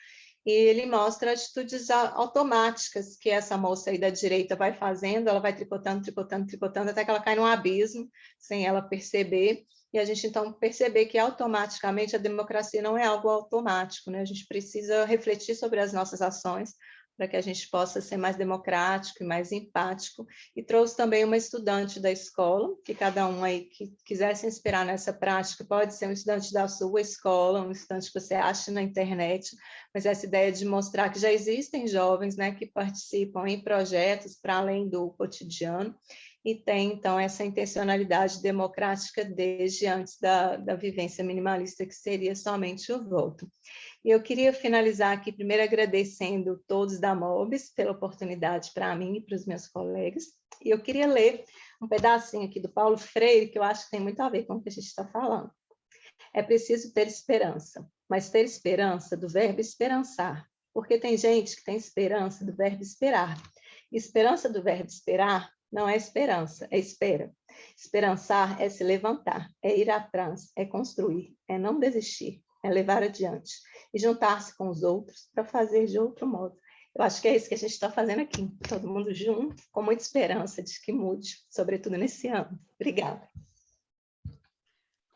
e ele mostra atitudes automáticas que essa moça aí da direita vai fazendo, ela vai tricotando, tricotando, tricotando, até que ela cai num abismo, sem ela perceber, e a gente, então, perceber que automaticamente a democracia não é algo automático, né? A gente precisa refletir sobre as nossas ações, para que a gente possa ser mais democrático e mais empático, e trouxe também uma estudante da escola, que cada um aí que quiser se inspirar nessa prática, pode ser um estudante da sua escola, um estudante que você acha na internet, mas essa ideia de mostrar que já existem jovens, né, que participam em projetos para além do cotidiano, e tem, então, essa intencionalidade democrática desde antes da vivência minimalista, que seria somente o voto. E eu queria finalizar aqui, primeiro agradecendo todos da MOBS pela oportunidade para mim e para os meus colegas. E eu queria ler um pedacinho aqui do Paulo Freire, que eu acho que tem muito a ver com o que a gente está falando. É preciso ter esperança, mas ter esperança do verbo esperançar, porque tem gente que tem esperança do verbo esperar. Esperança do verbo esperar não é esperança, é espera. Esperançar é se levantar, é ir atrás, é construir, é não desistir, é levar adiante e juntar-se com os outros para fazer de outro modo. Eu acho que é isso que a gente está fazendo aqui, todo mundo junto, com muita esperança de que mude, sobretudo nesse ano. Obrigada.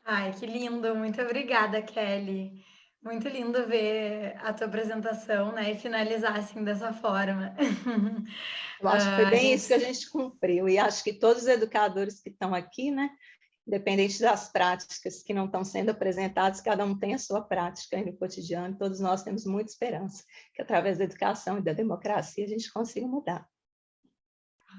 Ai, que lindo! Muito obrigada, Kelly. Muito lindo ver a tua apresentação, né? E finalizar assim dessa forma. Eu acho que foi A bem isso que a gente... gente cumpriu, e acho que todos os educadores que estão aqui, né, independente das práticas que não estão sendo apresentadas, cada um tem a sua prática aí no cotidiano, todos nós temos muita esperança que através da educação e da democracia a gente consiga mudar.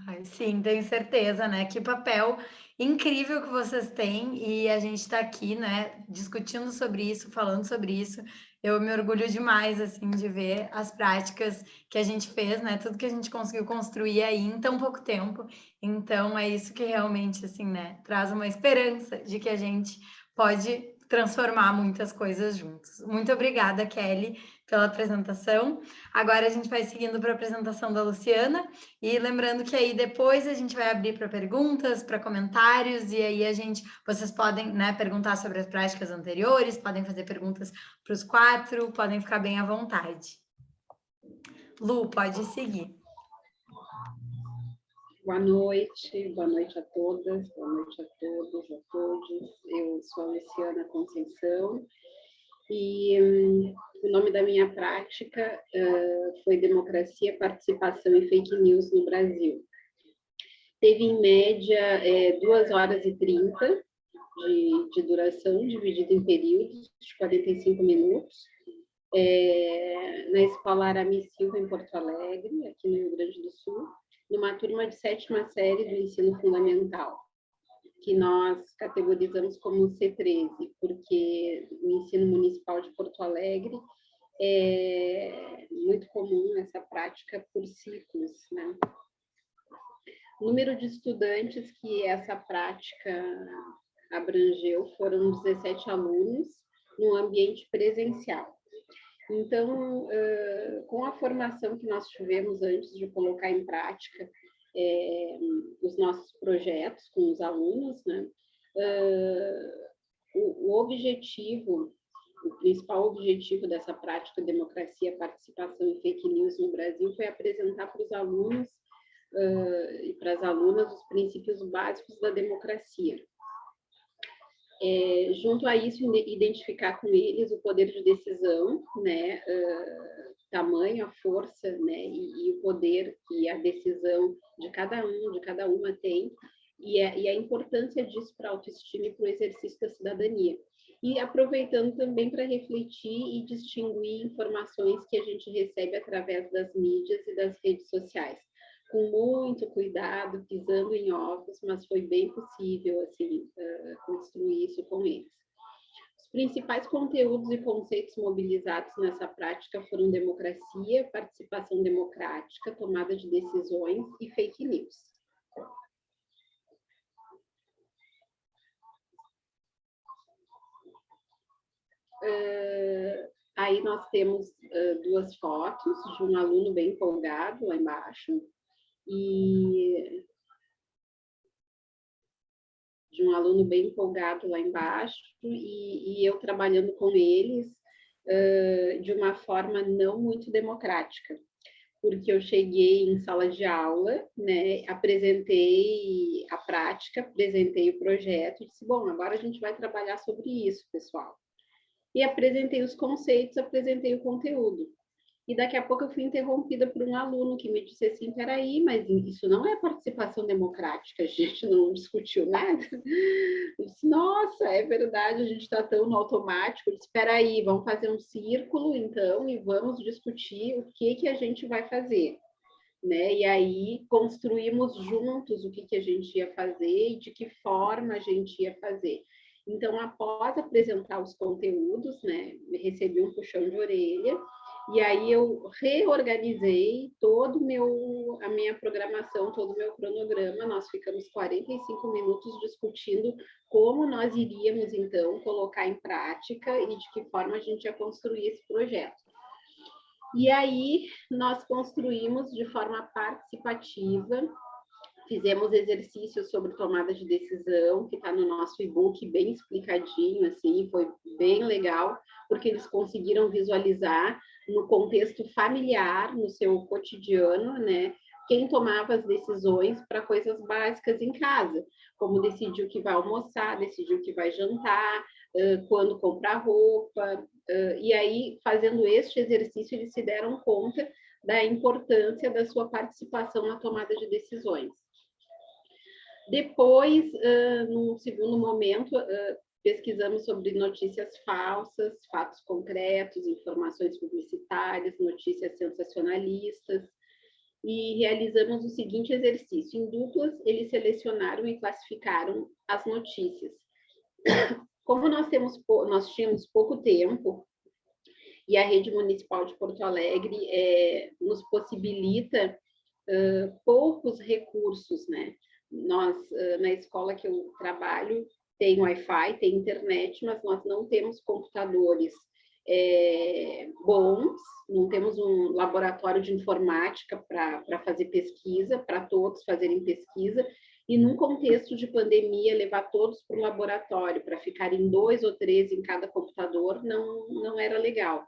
Ai, sim, tenho certeza, né? Que papel incrível que vocês têm e a gente está aqui, né, discutindo sobre isso, falando sobre isso. Eu me orgulho demais, assim, de ver as práticas que a gente fez, né? Tudo que a gente conseguiu construir aí em tão pouco tempo. Então, é isso que realmente, assim, né, traz uma esperança de que a gente pode transformar muitas coisas juntos. Muito obrigada, Kelly, pela apresentação. Agora a gente vai seguindo para a apresentação da Luciana. E lembrando que aí depois a gente vai abrir para perguntas, para comentários, e aí vocês podem, né, perguntar sobre as práticas anteriores, podem fazer perguntas para os 4, podem ficar bem à vontade. Lu, pode seguir. Boa noite a todas, boa noite a todos, a todos. Eu sou a Luciana Conceição e o nome da minha prática foi Democracia, Participação e Fake News no Brasil. Teve, em média, 2 horas e 30 de duração, dividido em períodos de 45 minutos, na Escola Aramis Silva, em Porto Alegre, aqui no Rio Grande do Sul, numa turma de 7ª série do ensino fundamental, que nós categorizamos como C13, porque no ensino municipal de Porto Alegre é muito comum essa prática por ciclos, né? O número de estudantes que essa prática abrangeu foram 17 alunos no ambiente presencial. Então, com a formação que nós tivemos antes de colocar em prática os nossos projetos com os alunos, né, o principal objetivo dessa prática Democracia, Participação e Fake News no Brasil foi apresentar para os alunos e para as alunas os princípios básicos da democracia. Junto a isso, identificar com eles o poder de decisão, né, tamanho, a força, né, e o poder que a decisão de cada uma tem, e a importância disso para a autoestima e para o exercício da cidadania. E aproveitando também para refletir e distinguir informações que a gente recebe através das mídias e das redes sociais. com muito cuidado, pisando em ovos, mas foi bem possível, assim, construir isso com eles. Os principais conteúdos e conceitos mobilizados nessa prática foram democracia, participação democrática, tomada de decisões e fake news. Aí nós temos duas fotos de um aluno bem empolgado lá embaixo e eu trabalhando com eles de uma forma não muito democrática, porque eu cheguei em sala de aula, né, apresentei a prática, apresentei o projeto, e disse, bom, agora a gente vai trabalhar sobre isso, pessoal. E apresentei os conceitos, apresentei o conteúdo. E daqui a pouco eu fui interrompida por um aluno que me disse assim, peraí, mas isso não é participação democrática, a gente não discutiu nada. Eu disse, nossa, é verdade, a gente está tão no automático. Eu disse, peraí, vamos fazer um círculo, então, e vamos discutir o que a gente vai fazer. Né? E aí construímos juntos o que a gente ia fazer e de que forma a gente ia fazer. Então, após apresentar os conteúdos, né, recebi um puxão de orelha, e aí eu reorganizei a minha programação, todo o meu cronograma. Nós ficamos 45 minutos discutindo como nós iríamos, então, colocar em prática e de que forma a gente ia construir esse projeto. E aí nós construímos de forma participativa, fizemos exercícios sobre tomada de decisão, que está no nosso e-book, bem explicadinho, assim, foi bem legal, porque eles conseguiram visualizar no contexto familiar, no seu cotidiano, né, quem tomava as decisões para coisas básicas em casa, como decidir o que vai almoçar, decidir o que vai jantar, quando comprar roupa, e aí, fazendo este exercício, eles se deram conta da importância da sua participação na tomada de decisões. Depois, num segundo momento, pesquisamos sobre notícias falsas, fatos concretos, informações publicitárias, notícias sensacionalistas, e realizamos o seguinte exercício. Em duplas, eles selecionaram e classificaram as notícias. Como nós tínhamos pouco tempo, e a Rede Municipal de Porto Alegre nos possibilita poucos recursos, né? Nós, na escola que eu trabalho, tem Wi-Fi, tem internet, mas nós não temos computadores bons, não temos um laboratório de informática para fazer pesquisa, para todos fazerem pesquisa, e num contexto de pandemia, levar todos para o laboratório, para ficarem 2 ou 3 em cada computador, não era legal.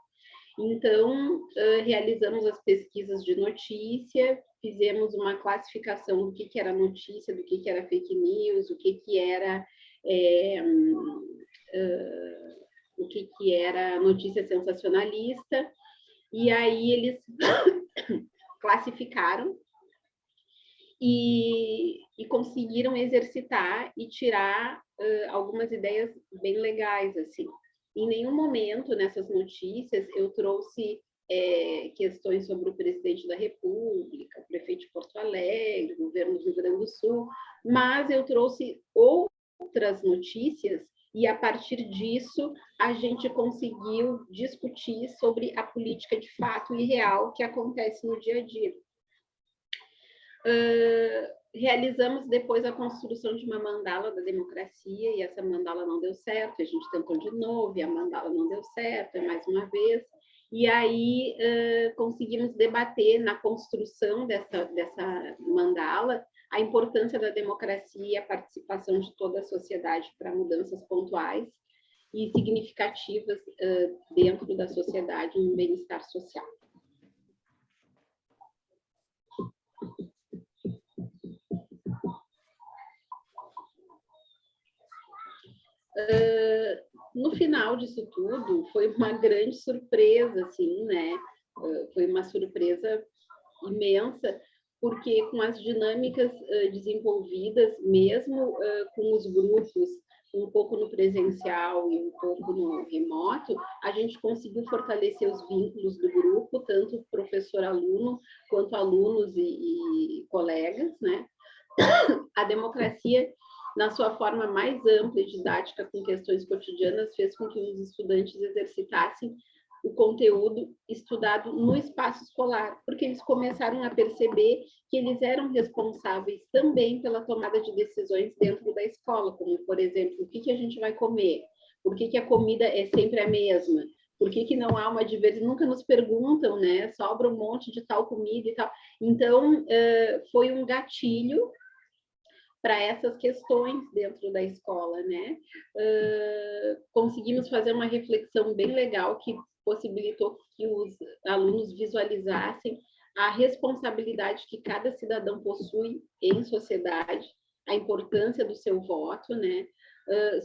Então, realizamos as pesquisas de notícia, fizemos uma classificação do que era notícia, do que era fake news, o que era notícia sensacionalista, e aí eles classificaram e conseguiram exercitar e tirar algumas ideias bem legais, assim. Em nenhum momento nessas notícias eu trouxe questões sobre o presidente da República, o prefeito de Porto Alegre, o governo do Rio Grande do Sul, mas eu trouxe outras notícias e, a partir disso, a gente conseguiu discutir sobre a política de fato e real que acontece no dia a dia. Realizamos depois a construção de uma mandala da democracia, e essa mandala não deu certo, a gente tentou de novo, e a mandala não deu certo, mais uma vez, e aí conseguimos debater na construção dessa mandala a importância da democracia e a participação de toda a sociedade para mudanças pontuais e significativas dentro da sociedade, no bem-estar social. No final disso tudo, foi uma grande surpresa, assim, né? Foi uma surpresa imensa, porque com as dinâmicas desenvolvidas, mesmo com os grupos um pouco no presencial e um pouco no remoto, a gente conseguiu fortalecer os vínculos do grupo, tanto professor-aluno, quanto alunos e colegas, né? A democracia, na sua forma mais ampla e didática, com questões cotidianas, fez com que os estudantes exercitassem o conteúdo estudado no espaço escolar, porque eles começaram a perceber que eles eram responsáveis também pela tomada de decisões dentro da escola, como, por exemplo, o que a gente vai comer, por que a comida é sempre a mesma, por que não há uma diversidade, nunca nos perguntam, né, sobra um monte de tal comida e tal. Então, foi um gatilho para essas questões dentro da escola, né? Conseguimos fazer uma reflexão bem legal que possibilitou que os alunos visualizassem a responsabilidade que cada cidadão possui em sociedade, a importância do seu voto, né?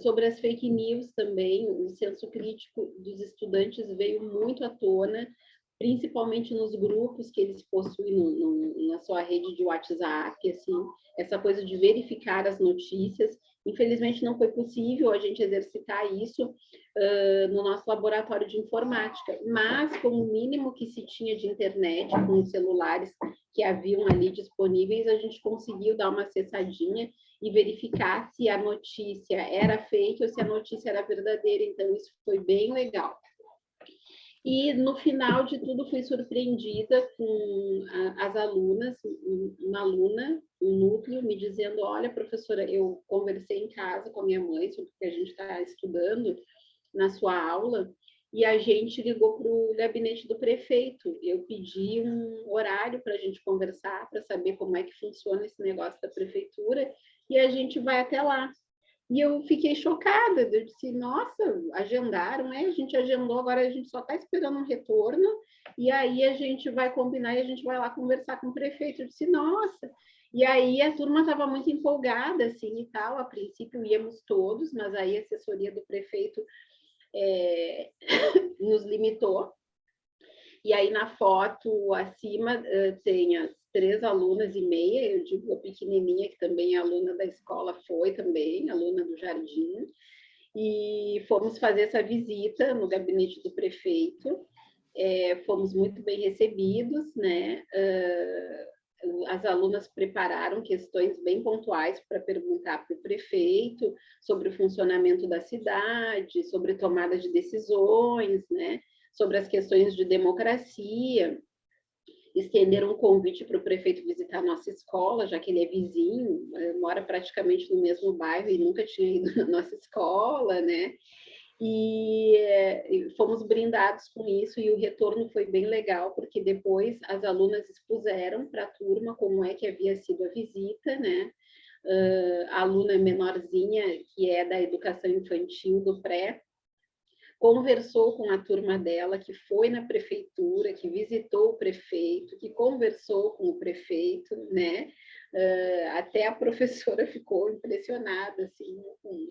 Sobre as fake news também, o senso crítico dos estudantes veio muito à tona, principalmente nos grupos que eles possuem na sua rede de WhatsApp, assim, essa coisa de verificar as notícias. Infelizmente, não foi possível a gente exercitar isso no nosso laboratório de informática, mas com o mínimo que se tinha de internet, com os celulares que haviam ali disponíveis, a gente conseguiu dar uma acessadinha e verificar se a notícia era fake ou se a notícia era verdadeira. Então, isso foi bem legal. E, no final de tudo, fui surpreendida com as alunas, uma aluna, um núcleo, me dizendo, olha, professora, eu conversei em casa com a minha mãe sobre o que a gente está estudando na sua aula, e a gente ligou para o gabinete do prefeito. Eu pedi um horário para a gente conversar, para saber como é que funciona esse negócio da prefeitura, e a gente vai até lá. E eu fiquei chocada, eu disse, nossa, agendaram, né? A gente agendou, agora a gente só está esperando um retorno, e aí a gente vai combinar e a gente vai lá conversar com o prefeito. Eu disse, nossa! E aí a turma estava muito empolgada, assim, e tal, a princípio íamos todos, mas aí a assessoria do prefeito nos limitou. E aí na foto acima tem as 3 alunas e meia, eu digo a pequenininha, que também é aluna da escola, foi também, aluna do jardim, e fomos fazer essa visita no gabinete do prefeito, fomos muito bem recebidos, né? As alunas prepararam questões bem pontuais para perguntar para o prefeito sobre o funcionamento da cidade, sobre tomada de decisões, né? Sobre as questões de democracia, estenderam um convite para o prefeito visitar a nossa escola, já que ele é vizinho, mora praticamente no mesmo bairro e nunca tinha ido na nossa escola, né? E fomos brindados com isso, e o retorno foi bem legal, porque depois as alunas expuseram para a turma como é que havia sido a visita, né? A aluna menorzinha, que é da educação infantil do pré, conversou com a turma dela, que foi na prefeitura, que visitou o prefeito, que conversou com o prefeito, né? Até a professora ficou impressionada, assim,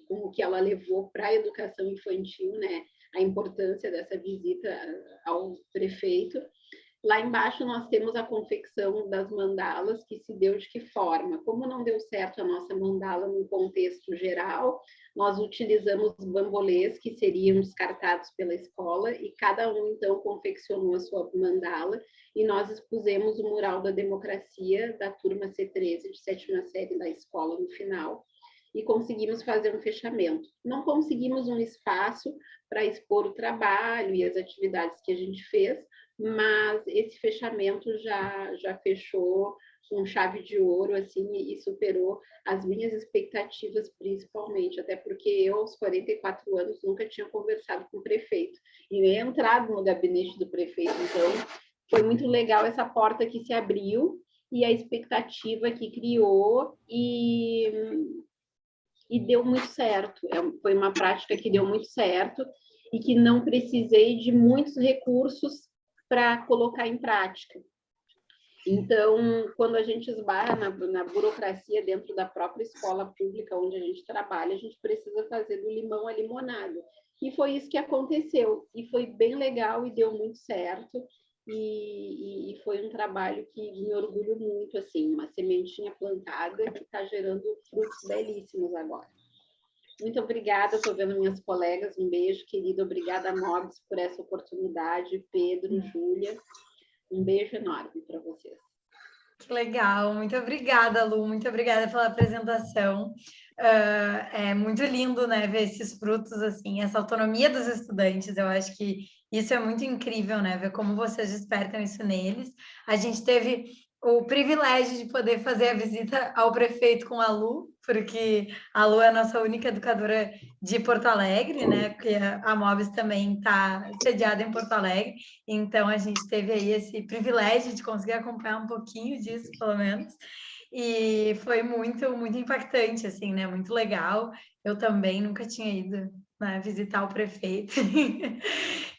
com o que ela levou para a educação infantil, né? A importância dessa visita ao prefeito. Lá embaixo nós temos a confecção das mandalas, que se deu de que forma? Como não deu certo a nossa mandala no contexto geral, nós utilizamos bambolês que seriam descartados pela escola, e cada um, então, confeccionou a sua mandala, e nós expusemos o mural da democracia da turma C13, de 7ª série da escola, no final, e conseguimos fazer um fechamento. Não conseguimos um espaço para expor o trabalho e as atividades que a gente fez, mas esse fechamento já fechou com chave de ouro, assim, e superou as minhas expectativas, principalmente, até porque eu, aos 44 anos, nunca tinha conversado com o prefeito, e nem entrado no gabinete do prefeito. Então, foi muito legal essa porta que se abriu, e a expectativa que criou, e deu muito certo. Foi uma prática que deu muito certo, e que não precisei de muitos recursos para colocar em prática. Então, quando a gente esbarra na burocracia dentro da própria escola pública onde a gente trabalha, a gente precisa fazer do limão a limonada. E foi isso que aconteceu. E foi bem legal e deu muito certo. E foi um trabalho que me orgulho muito, assim, uma sementinha plantada que está gerando frutos belíssimos agora. Muito obrigada, estou vendo minhas colegas, um beijo, querida, obrigada, Mobs, por essa oportunidade, Pedro, Júlia, um beijo enorme para vocês. Que legal, muito obrigada, Lu, muito obrigada pela apresentação. É muito lindo, né, ver esses frutos, assim, essa autonomia dos estudantes, eu acho que isso é muito incrível, né, ver como vocês despertam isso neles. A gente teve o privilégio de poder fazer a visita ao prefeito com a Lu, porque a Lu é a nossa única educadora de Porto Alegre, né, porque a Mobs também está sediada em Porto Alegre, então a gente teve aí esse privilégio de conseguir acompanhar um pouquinho disso, pelo menos, e foi muito, muito impactante, assim, né, muito legal. Eu também nunca tinha ido, né, visitar o prefeito,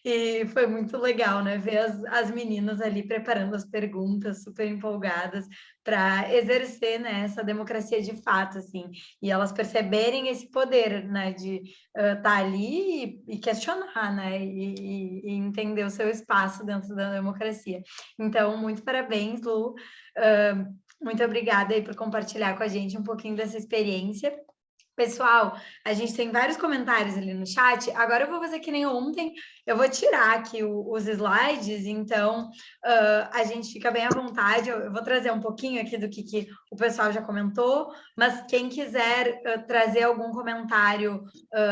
e foi muito legal, né, ver as meninas ali preparando as perguntas, super empolgadas, para exercer, né, essa democracia de fato, assim, e elas perceberem esse poder, né, de estar ali e questionar, né, e entender o seu espaço dentro da democracia. Então, muito parabéns, Lu, muito obrigada aí por compartilhar com a gente um pouquinho dessa experiência. Pessoal, a gente tem vários comentários ali no chat. Agora eu vou fazer que nem ontem, eu vou tirar aqui os slides, então a gente fica bem à vontade. Eu vou trazer um pouquinho aqui do que o pessoal já comentou, mas quem quiser trazer algum comentário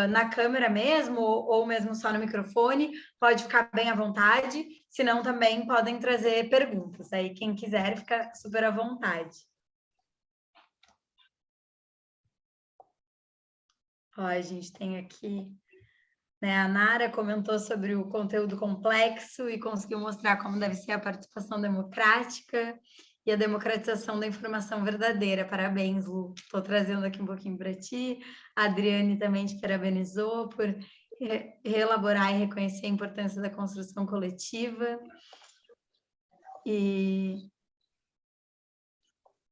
na câmera mesmo, ou mesmo só no microfone, pode ficar bem à vontade, senão também podem trazer perguntas. Aí quem quiser fica super à vontade. Ó, a gente tem aqui, né, a Nara comentou sobre o conteúdo complexo e conseguiu mostrar como deve ser a participação democrática e a democratização da informação verdadeira. Parabéns, Lu. Estou trazendo aqui um pouquinho para ti. A Adriane também te parabenizou por reelaborar e reconhecer a importância da construção coletiva. E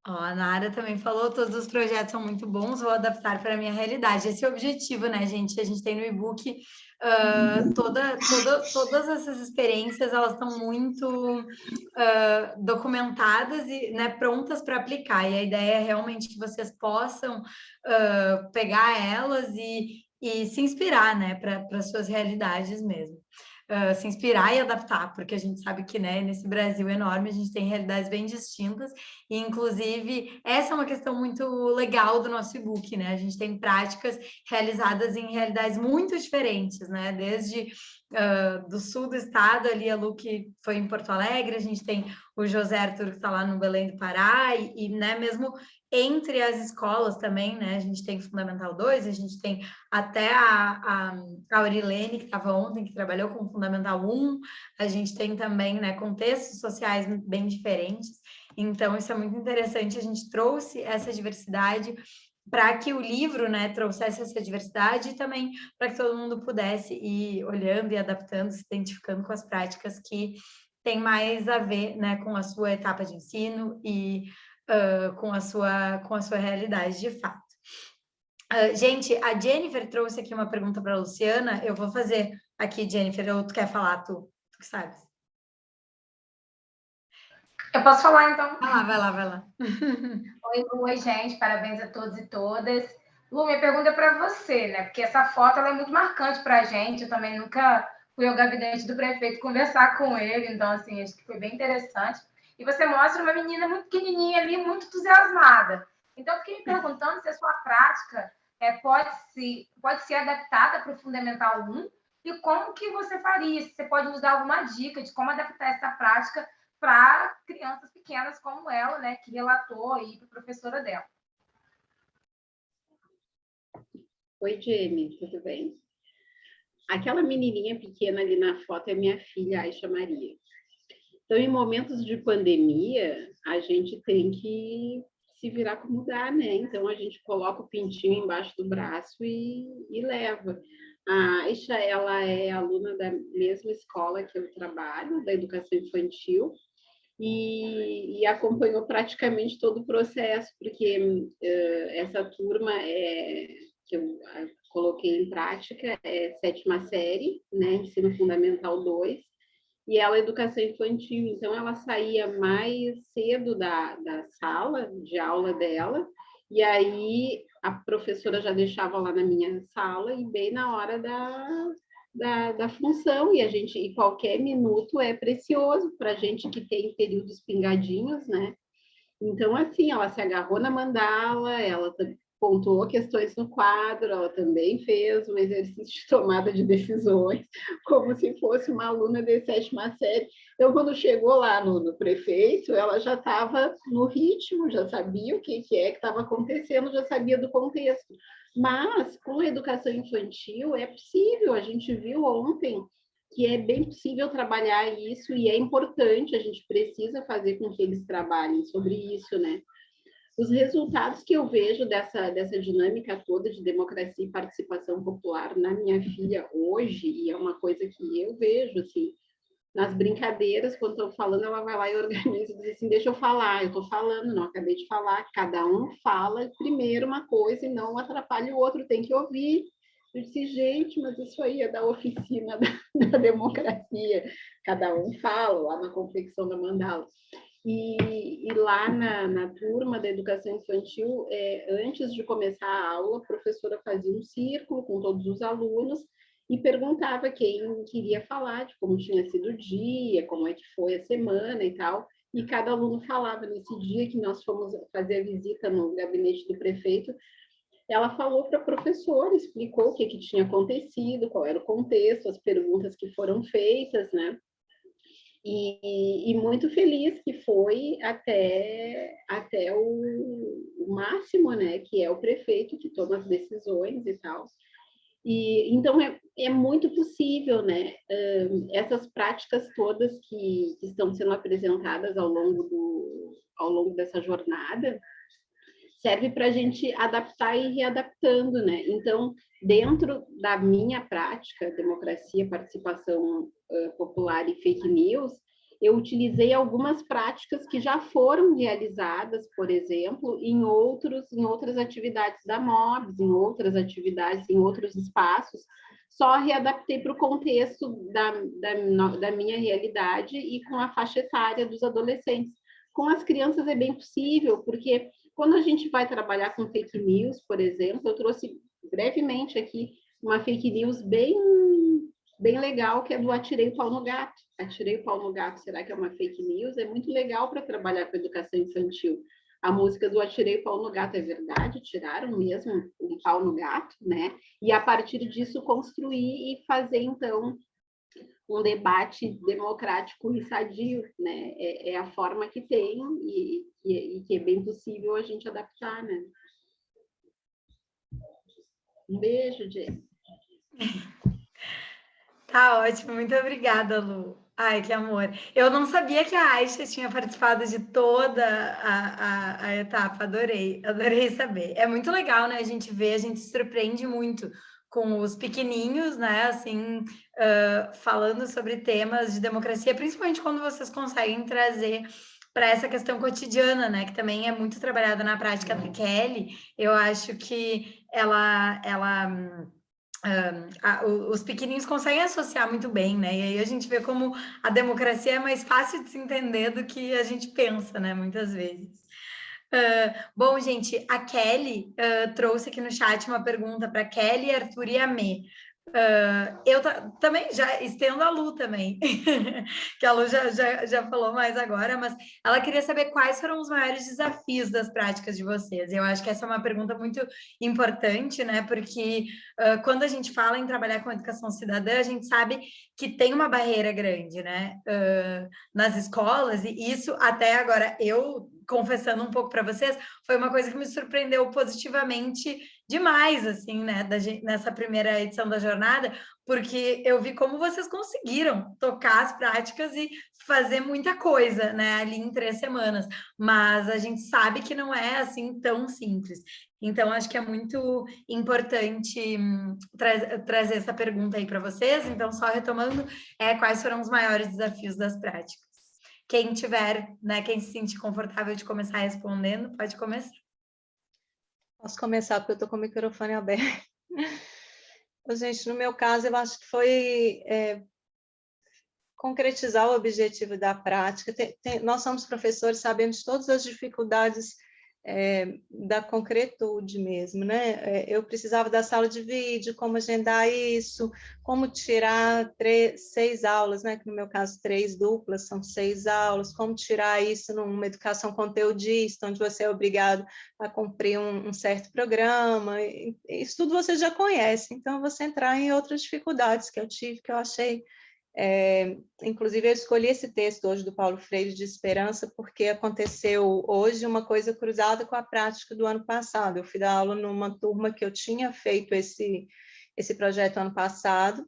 ó, a Nara também falou, todos os projetos são muito bons, vou adaptar para a minha realidade. Esse é o objetivo, né, gente? A gente tem no e-book todas essas experiências, elas estão muito documentadas e, né, prontas para aplicar. E a ideia é realmente que vocês possam pegar elas e se inspirar, né, para suas realidades mesmo. Se inspirar e adaptar, porque a gente sabe que, né, nesse Brasil enorme a gente tem realidades bem distintas e, inclusive, essa é uma questão muito legal do nosso e-book, né? A gente tem práticas realizadas em realidades muito diferentes, né? Desde do sul do estado, ali a Lu que foi em Porto Alegre, a gente tem o José Arthur que está lá no Belém do Pará e, né, mesmo entre as escolas também, né? A gente tem Fundamental 2, a gente tem até a Aurilene, que estava ontem, que trabalhou com Fundamental 1, a gente tem também, né, contextos sociais bem diferentes. Então, isso é muito interessante, a gente trouxe essa diversidade para que o livro, né, trouxesse essa diversidade e também para que todo mundo pudesse ir olhando e adaptando, se identificando com as práticas que tem mais a ver, né, com a sua etapa de ensino e com a sua realidade de fato. Gente, a Jennifer trouxe aqui uma pergunta para a Luciana. Eu vou fazer aqui, Jennifer, ou tu quer falar, tu que sabes? Eu posso falar, então? Vai lá. Oi, gente, parabéns a todos e todas. Lu, minha pergunta é para você, né? Porque essa foto ela é muito marcante para a gente. Eu também nunca fui ao gabinete do prefeito conversar com ele, então, assim, acho que foi bem interessante. E você mostra uma menina muito pequenininha ali, muito entusiasmada. Então, eu fiquei me perguntando se a sua prática pode ser adaptada para o Fundamental 1 e como que você faria, se você pode nos dar alguma dica de como adaptar essa prática para crianças pequenas como ela, né, que relatou aí para a professora dela. Oi, Jenny, tudo bem? Aquela menininha pequena ali na foto é minha filha, Aisha Maria. Então, em momentos de pandemia, a gente tem que se virar como dá, né? Então, a gente coloca o pintinho embaixo do braço e leva. A Aisha, ela é aluna da mesma escola que eu trabalho, da educação infantil, e acompanhou praticamente todo o processo, porque essa turma que eu coloquei em prática é 7ª série, né, ensino fundamental 2, e ela é educação infantil, então ela saía mais cedo da sala de aula dela, e aí a professora já deixava lá na minha sala e bem na hora da função, e qualquer minuto é precioso para a gente que tem períodos pingadinhos, né? Então, assim, ela se agarrou na mandala, ela pontuou questões no quadro, ela também fez um exercício de tomada de decisões, como se fosse uma aluna de 7ª série. Então, quando chegou lá no prefeito, ela já estava no ritmo, já sabia o que estava acontecendo, já sabia do contexto. Mas, com a educação infantil, é possível, a gente viu ontem que é bem possível trabalhar isso e é importante, a gente precisa fazer com que eles trabalhem sobre isso, né? Os resultados que eu vejo dessa dinâmica toda de democracia e participação popular na minha filha hoje, e é uma coisa que eu vejo, assim, nas brincadeiras, quando estou falando, ela vai lá e organiza e diz assim, deixa eu falar, eu estou falando, não acabei de falar, cada um fala primeiro uma coisa e não atrapalha o outro, tem que ouvir. Eu disse, gente, mas isso aí é da oficina da democracia, cada um fala, lá na confecção da mandala. E lá na turma da educação infantil, antes de começar a aula, a professora fazia um círculo com todos os alunos e perguntava quem queria falar de como tinha sido o dia, como é que foi a semana e tal, e cada aluno falava. Nesse dia que nós fomos fazer a visita no gabinete do prefeito, ela falou para a professora, explicou o que tinha acontecido, qual era o contexto, as perguntas que foram feitas, né? E muito feliz que foi até o máximo, né? Que é o prefeito que toma as decisões e tal. E então é muito possível, né? Essas práticas todas que estão sendo apresentadas ao longo dessa jornada serve para a gente adaptar e ir readaptando, né? Então, dentro da minha prática, democracia, participação popular e fake news, eu utilizei algumas práticas que já foram realizadas, por exemplo, em outras atividades da MOBS, em outras atividades, em outros espaços, só readaptei para o contexto da minha realidade e com a faixa etária dos adolescentes. Com as crianças é bem possível, porque quando a gente vai trabalhar com fake news, por exemplo, eu trouxe brevemente aqui uma fake news bem legal, que é do atirei o pau no gato. Atirei o pau no gato, será que é uma fake news? É muito legal para trabalhar com educação infantil. A música do atirei o pau no gato é verdade, tiraram mesmo um pau no gato, né? E a partir disso construir e fazer, então, um debate democrático e sadio, né? É a forma que tem e que é bem possível a gente adaptar, né? Um beijo, Jê. Tá ótimo, muito obrigada, Lu. Ai, que amor. Eu não sabia que a Aisha tinha participado de toda a etapa, adorei saber. É muito legal, né? A gente vê, a gente se surpreende muito com os pequenininhos, né? Assim, falando sobre temas de democracia, principalmente quando vocês conseguem trazer para essa questão cotidiana, né? Que também é muito trabalhada na prática da Kelly. Eu acho que ela os pequenininhos conseguem associar muito bem, né? E aí a gente vê como a democracia é mais fácil de se entender do que a gente pensa, né? Muitas vezes. Bom, gente, a Kelly trouxe aqui no chat uma pergunta para Kelly, Arthur e Amê. Eu também já estendo a Lu também, que a Lu já falou mais agora, mas ela queria saber quais foram os maiores desafios das práticas de vocês. Eu acho que essa é uma pergunta muito importante, né? Porque quando a gente fala em trabalhar com educação cidadã, a gente sabe que tem uma barreira grande, né? Nas escolas, e isso até agora, eu confessando um pouco para vocês, foi uma coisa que me surpreendeu positivamente demais, assim, né, nessa primeira edição da jornada, porque eu vi como vocês conseguiram tocar as práticas e fazer muita coisa, né, ali em 3 semanas, mas a gente sabe que não é, assim, tão simples. Então, acho que é muito importante trazer essa pergunta aí para vocês. Então, só retomando, quais foram os maiores desafios das práticas? Quem tiver, né, quem se sentir confortável de começar respondendo, pode começar. Posso começar, porque eu estou com o microfone aberto. Gente, no meu caso, eu acho que foi concretizar o objetivo da prática. Nós somos professores, sabemos de todas as dificuldades da concretude mesmo, né? Eu precisava da sala de vídeo, como agendar isso, como tirar 6 aulas, né? Que no meu caso 3 duplas são 6 aulas, como tirar isso numa educação conteudista, onde você é obrigado a cumprir um certo programa. Isso tudo você já conhece, então eu vou entrar em outras dificuldades que eu tive, que eu achei. Inclusive, eu escolhi esse texto hoje do Paulo Freire de Esperança, porque aconteceu hoje uma coisa cruzada com a prática do ano passado. Eu fui dar aula numa turma que eu tinha feito esse projeto ano passado,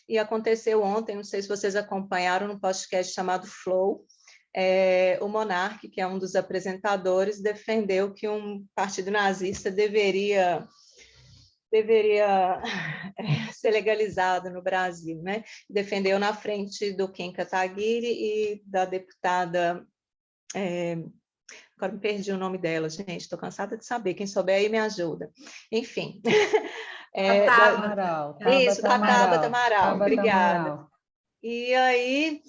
e aconteceu ontem, não sei se vocês acompanharam, no podcast chamado Flow, o Monark, que é um dos apresentadores, defendeu que um partido nazista deveria ser legalizado no Brasil, né? Defendeu na frente do Kim Kataguiri e da deputada, agora me perdi o nome dela, gente, estou cansada de saber, quem souber aí me ajuda. Enfim. Isso, da Tabata Amaral, obrigada. E aí,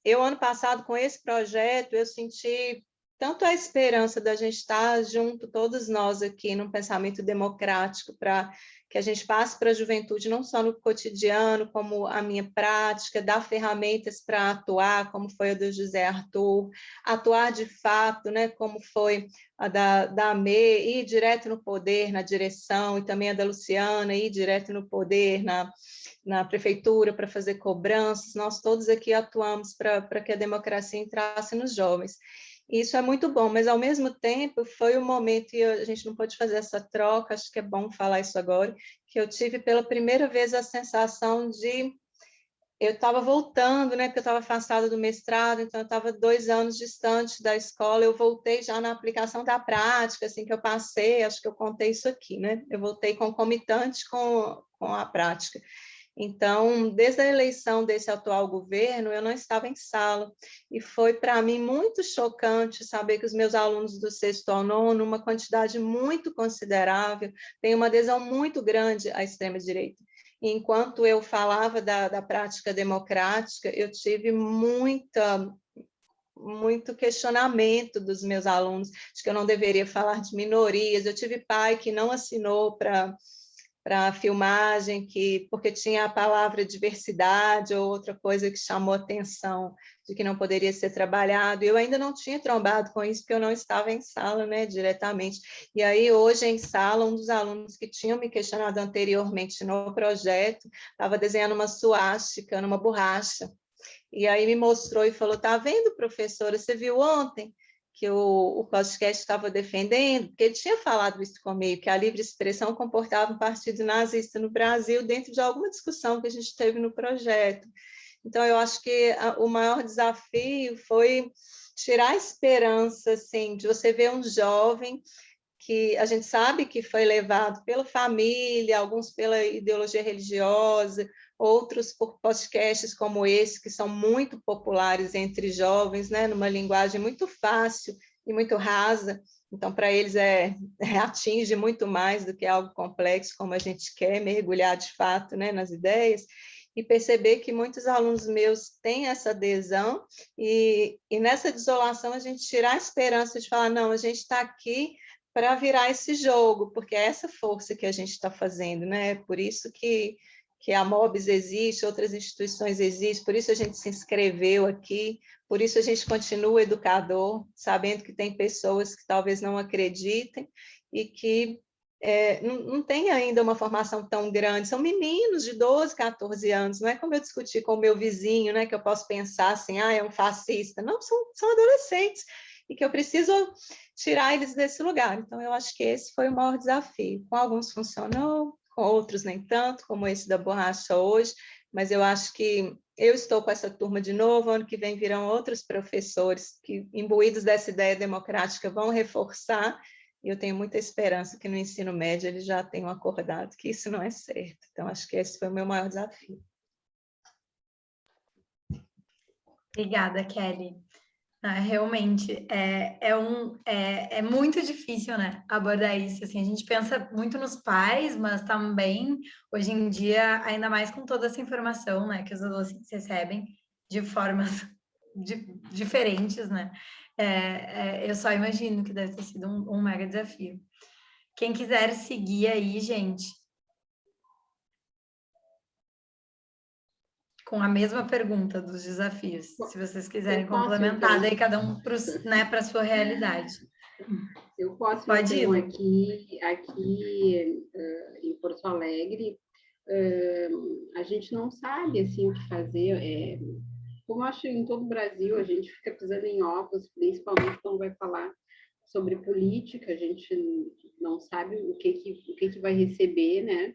eu ano passado, com esse projeto, eu senti tanto a esperança da gente estar junto, todos nós aqui, num pensamento democrático, para que a gente passe para a juventude, não só no cotidiano, como a minha prática, dar ferramentas para atuar, como foi a do José Arthur, atuar de fato, né, como foi a da Amê, ir direto no poder, na direção, e também a da Luciana, ir direto no poder, na prefeitura, para fazer cobranças. Nós todos aqui atuamos para que a democracia entrasse nos jovens. Isso é muito bom, mas, ao mesmo tempo, foi o momento, e a gente não pode fazer essa troca, acho que é bom falar isso agora, que eu tive pela primeira vez a sensação de... Eu estava voltando, né, porque eu estava afastada do mestrado, então eu estava 2 anos distante da escola, eu voltei já na aplicação da prática, assim que eu passei, acho que eu contei isso aqui, né? Eu voltei concomitante com a prática. Então, desde a eleição desse atual governo, eu não estava em sala, e foi para mim muito chocante saber que os meus alunos do 6º ao 9º, uma quantidade muito considerável, tem uma adesão muito grande à extrema-direita. Enquanto eu falava da prática democrática, eu tive muito questionamento dos meus alunos, de que eu não deveria falar de minorias. Eu tive pai que não assinou para a filmagem, porque tinha a palavra diversidade ou outra coisa que chamou atenção, de que não poderia ser trabalhado. Eu ainda não tinha trombado com isso, porque eu não estava em sala, né, diretamente. E aí, hoje, em sala, um dos alunos que tinham me questionado anteriormente no projeto estava desenhando uma suástica numa borracha. E aí me mostrou e falou: tá vendo, professora, você viu ontem que o podcast estava defendendo, porque ele tinha falado isso comigo, que a livre expressão comportava um partido nazista no Brasil, dentro de alguma discussão que a gente teve no projeto. Então, eu acho que o maior desafio foi tirar a esperança, assim, de você ver um jovem que a gente sabe que foi levado pela família, alguns pela ideologia religiosa, outros por podcasts como esse, que são muito populares entre jovens, né, numa linguagem muito fácil e muito rasa. Então, para eles, atinge muito mais do que algo complexo, como a gente quer mergulhar de fato, né, nas ideias, e perceber que muitos alunos meus têm essa adesão, e nessa desolação a gente tirar a esperança de falar: não, a gente está aqui para virar esse jogo, porque é essa força que a gente está fazendo, né? Por isso que a MOBS existe, outras instituições existem, por isso a gente se inscreveu aqui, por isso a gente continua educador, sabendo que tem pessoas que talvez não acreditem e que não tem ainda uma formação tão grande, são meninos de 12, 14 anos, não é como eu discuti com o meu vizinho, né, que eu posso pensar assim: é um fascista. Não, são adolescentes, e que eu preciso tirar eles desse lugar. Então, eu acho que esse foi o maior desafio. Com alguns funcionou, com outros nem tanto, como esse da borracha hoje, mas eu acho que eu estou com essa turma de novo, ano que vem virão outros professores que, imbuídos dessa ideia democrática, vão reforçar, e eu tenho muita esperança que no ensino médio eles já tenham acordado que isso não é certo. Então, acho que esse foi o meu maior desafio. Obrigada, Kelly. Realmente, é muito difícil, né, abordar isso. Assim, a gente pensa muito nos pais, mas também, hoje em dia, ainda mais com toda essa informação, né, que os adolescentes recebem de formas diferentes, né? Eu só imagino que deve ter sido um mega desafio. Quem quiser seguir aí, gente, com a mesma pergunta dos desafios, se vocês quiserem complementar, daí cada um para a sua realidade. Eu posso, Pode então, ir. aqui em Porto Alegre, a gente não sabe, assim, o que fazer. Como acho em todo o Brasil, a gente fica pisando em ovos, principalmente quando vai falar sobre política, a gente não sabe o que vai receber, né?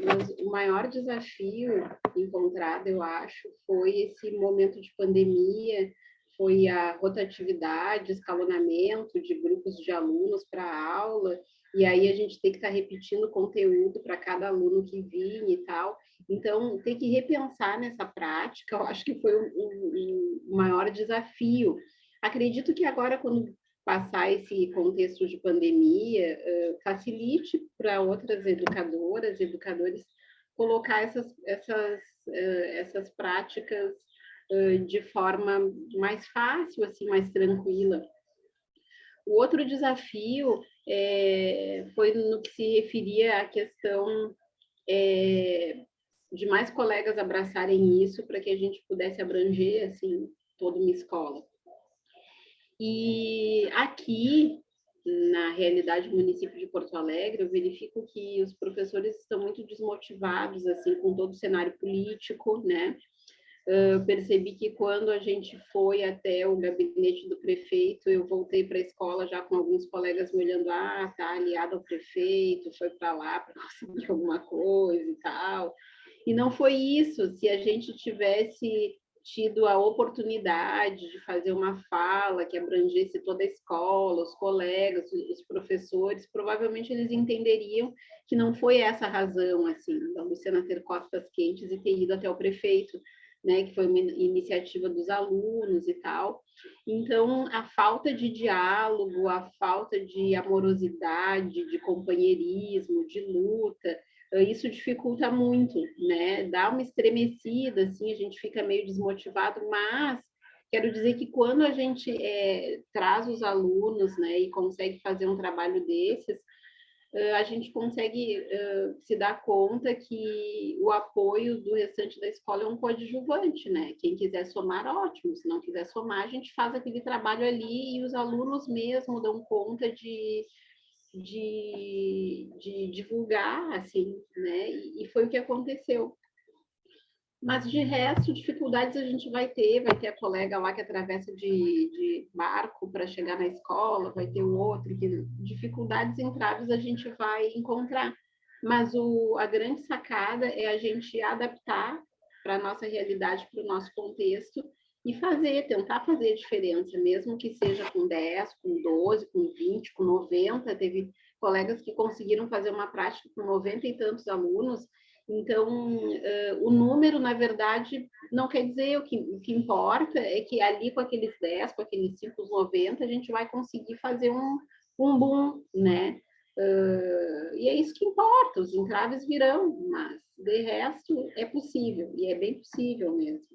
Mas o maior desafio encontrado, eu acho, foi esse momento de pandemia, foi a rotatividade, escalonamento de grupos de alunos para a aula, e aí a gente tem que estar repetindo conteúdo para cada aluno que vinha e tal. Então, tem que repensar nessa prática, eu acho que foi o maior desafio. Acredito que agora, quando passar esse contexto de pandemia, facilite para outras educadoras, educadores, colocar essas práticas de forma mais fácil, assim, mais tranquila. O outro desafio foi no que se referia à questão de mais colegas abraçarem isso para que a gente pudesse abranger, assim, toda uma escola. E aqui, na realidade do município de Porto Alegre, eu verifico que os professores estão muito desmotivados, assim, com todo o cenário político, né? Eu percebi que quando a gente foi até o gabinete do prefeito, eu voltei para a escola já com alguns colegas me olhando, tá aliado ao prefeito, foi para lá para conseguir alguma coisa e tal. E não foi isso. Se a gente tivesse tido a oportunidade de fazer uma fala que abrangesse toda a escola, os colegas, os professores, provavelmente eles entenderiam que não foi essa a razão, assim, da Luciana ter costas quentes e ter ido até o prefeito, né, que foi uma iniciativa dos alunos e tal. Então, a falta de diálogo, a falta de amorosidade, de companheirismo, de luta, isso dificulta muito, né? Dá uma estremecida, assim, a gente fica meio desmotivado, mas quero dizer que quando a gente traz os alunos, né, e consegue fazer um trabalho desses, a gente consegue se dar conta que o apoio do restante da escola é um coadjuvante, né? Quem quiser somar, ótimo. Se não quiser somar, a gente faz aquele trabalho ali e os alunos mesmo dão conta de divulgar, assim, né? E foi o que aconteceu. Mas, de resto, dificuldades a gente vai ter a colega lá que atravessa de barco para chegar na escola, vai ter o outro, que dificuldades e entraves a gente vai encontrar. Mas a grande sacada é a gente adaptar para a nossa realidade, para o nosso contexto, e tentar fazer a diferença, mesmo que seja com 10, com 12, com 20, com 90. Teve colegas que conseguiram fazer uma prática com 90 e tantos alunos. Então, o número, na verdade, não quer dizer o que importa é que ali com aqueles 10, com aqueles 5, 90, a gente vai conseguir fazer um boom, né? E é isso que importa, os entraves virão, mas de resto é possível, e é bem possível mesmo.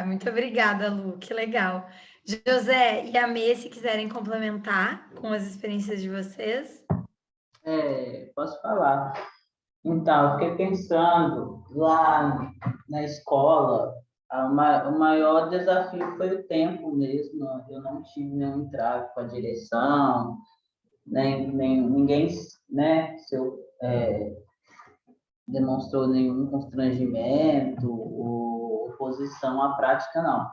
Muito obrigada, Lu, que legal. José e a Mê, se quiserem complementar com as experiências de vocês. Posso falar. Então, eu fiquei pensando, lá na escola, o maior desafio foi o tempo mesmo. Eu não tive nenhum entrave com a direção, nem ninguém, né, demonstrou nenhum constrangimento ou oposição à prática, não.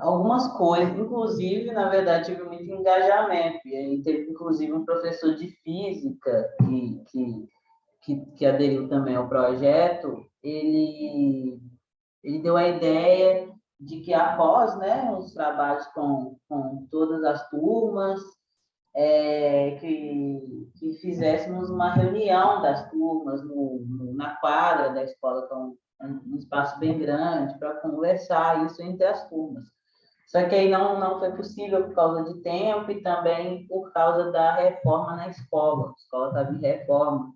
Algumas coisas, inclusive, na verdade, tive muito engajamento. E aí teve, inclusive, um professor de física que aderiu também ao projeto. Ele deu a ideia de que, após, né, os trabalhos com todas as turmas, que fizéssemos uma reunião das turmas na quadra da escola, que é um espaço bem grande, para conversar isso entre as turmas. Só que aí não foi possível por causa de tempo e também por causa da reforma na escola. A escola estava em reforma.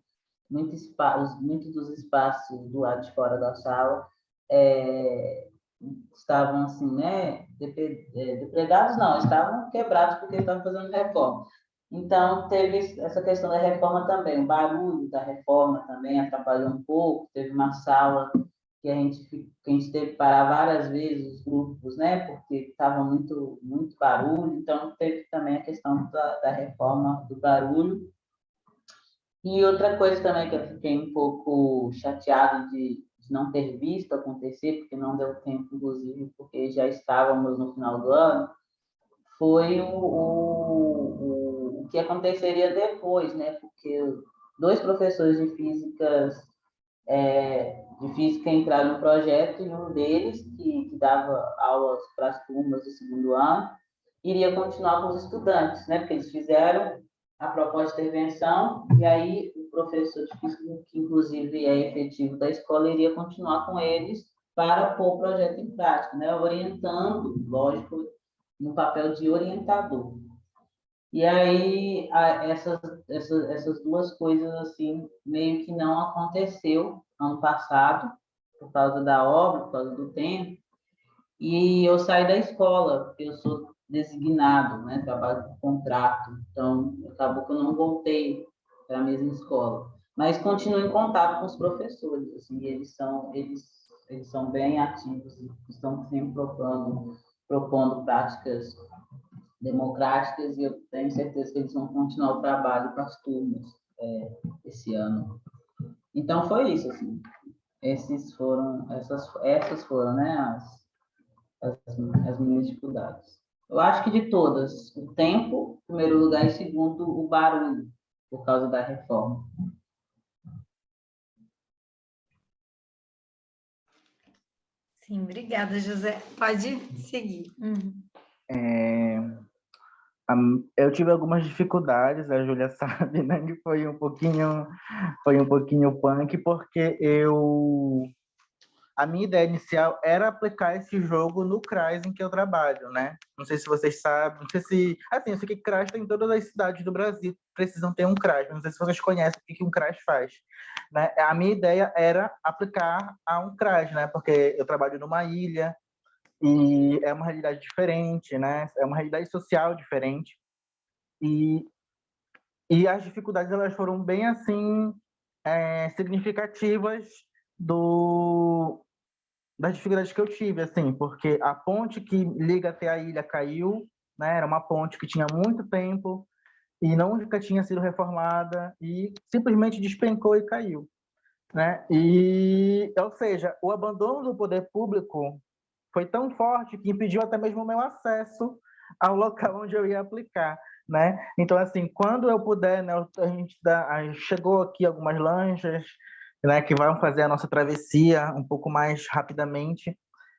muitos dos espaços do lado de fora da sala estavam assim, né, depredados não, estavam quebrados porque estavam fazendo reforma. Então, teve essa questão da reforma também, o barulho da reforma também atrapalhou um pouco, teve uma sala que a gente teve que parar várias vezes os grupos, né, porque estava muito barulho, então teve também a questão da reforma do barulho. E outra coisa também que eu fiquei um pouco chateado de não ter visto acontecer, porque não deu tempo, inclusive, porque já estávamos no final do ano, foi o que aconteceria depois, né? Porque 2 professores de física entraram no projeto e um deles, que dava aulas para as turmas do segundo ano, iria continuar com os estudantes, né? Porque eles fizeram a proposta de intervenção e aí o professor de física, que inclusive é efetivo da escola, iria continuar com eles para pôr o projeto em prática, né? Orientando, lógico, no papel de orientador. E aí essas 2 coisas assim meio que não aconteceu ano passado por causa da obra, por causa do tempo. E eu saí da escola, porque eu sou designado, né? Trabalho por contrato. Então, acabou que eu não voltei para a mesma escola. Mas continuo em contato com os professores, assim, eles são bem ativos, estão sempre propondo práticas democráticas e eu tenho certeza que eles vão continuar o trabalho com as turmas esse ano. Então, foi isso, assim. Essas foram, né, as minhas dificuldades. Eu acho que de todas, o tempo, em primeiro lugar, e segundo, o barulho, por causa da reforma. Sim, obrigada, José. Pode seguir. Eu tive algumas dificuldades, a Júlia sabe, né, que foi um pouquinho punk, porque a minha ideia inicial era aplicar esse jogo no CRAS em que eu trabalho, né? Não sei se vocês sabem, não sei se... Assim, eu sei que CRAS tem em todas as cidades do Brasil, precisam ter um CRAS, não sei se vocês conhecem o que um CRAS faz. Né? A minha ideia era aplicar a um CRAS, né? Porque eu trabalho numa ilha e é uma realidade diferente, né? É uma realidade social diferente. E as dificuldades, elas foram bem, assim, significativas das dificuldades que eu tive, assim, porque a ponte que liga até a ilha caiu, né? Era uma ponte que tinha muito tempo e nunca tinha sido reformada e simplesmente despencou e caiu, né? Ou seja, o abandono do poder público foi tão forte que impediu até mesmo o meu acesso ao local onde eu ia aplicar, né? Então, assim, quando eu puder, né, chegou aqui algumas lanchas, né, que vão fazer a nossa travessia um pouco mais rapidamente,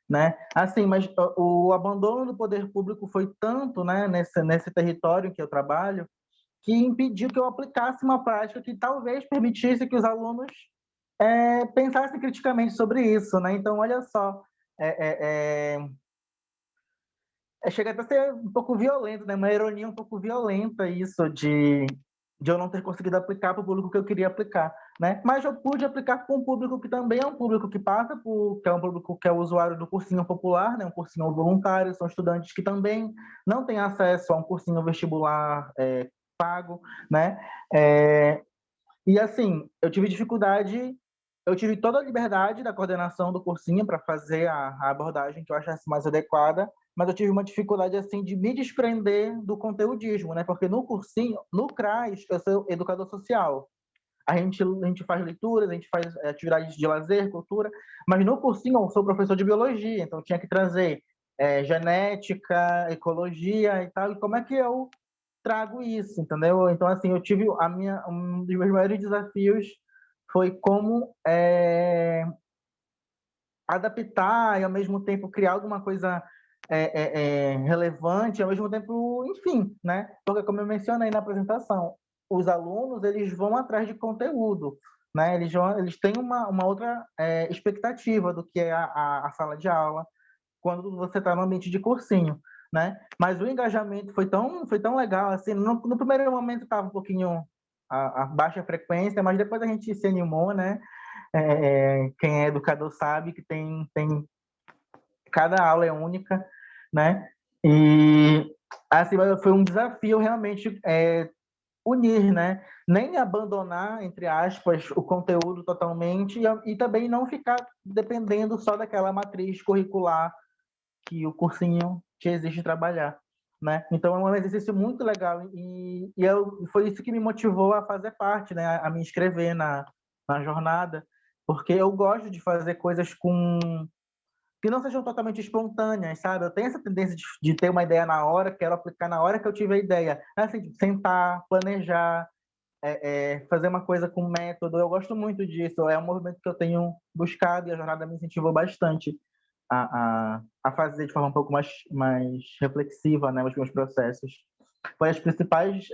né? Assim, mas o abandono do poder público foi tanto, né, nesse território que eu trabalho, que impediu que eu aplicasse uma prática que talvez permitisse que os alunos pensassem criticamente sobre isso, né? Então, olha só, chega até a ser um pouco violento, né? Uma ironia um pouco violenta isso de eu não ter conseguido aplicar para o público que eu queria aplicar, né? Mas eu pude aplicar para um público que também é um público que passa que é um público que é o usuário do cursinho popular, né? Um cursinho voluntário, são estudantes que também não têm acesso a um cursinho vestibular pago, né? E assim, eu tive toda a liberdade da coordenação do cursinho para fazer a abordagem que eu achasse mais adequada, mas eu tive uma dificuldade assim de me desprender do conteudismo, né? Porque no cursinho, no CRAS, eu sou educador social. A gente faz leituras, a gente faz atividades de lazer, cultura, mas no cursinho eu sou professor de biologia, então tinha que trazer genética, ecologia e tal. E como é que eu trago isso, entendeu? Então, assim, eu tive um dos meus maiores desafios foi como adaptar e, ao mesmo tempo, criar alguma coisa relevante, ao mesmo tempo, enfim, né? Porque, como eu mencionei na apresentação, os alunos, eles vão atrás de conteúdo, né? Eles têm uma outra expectativa do que é a sala de aula quando você está no ambiente de cursinho, né? Mas o engajamento foi tão legal, assim, no primeiro momento estava um pouquinho a baixa frequência, mas depois a gente se animou, né? Quem é educador sabe que cada aula é única, né? E assim, foi um desafio realmente unir, né? Nem abandonar, entre aspas, o conteúdo totalmente e também não ficar dependendo só daquela matriz curricular que o cursinho te exige trabalhar, né? Então é um exercício muito legal e foi isso que me motivou a fazer parte, né? A me inscrever na jornada, porque eu gosto de fazer coisas que não sejam totalmente espontâneas, sabe? Eu tenho essa tendência de ter uma ideia na hora, quero aplicar na hora que eu tive a ideia. Assim, de sentar, planejar, fazer uma coisa com método. Eu gosto muito disso. É um movimento que eu tenho buscado e a jornada me incentivou bastante a fazer de forma um pouco mais reflexiva, né, os meus processos. Foi os principais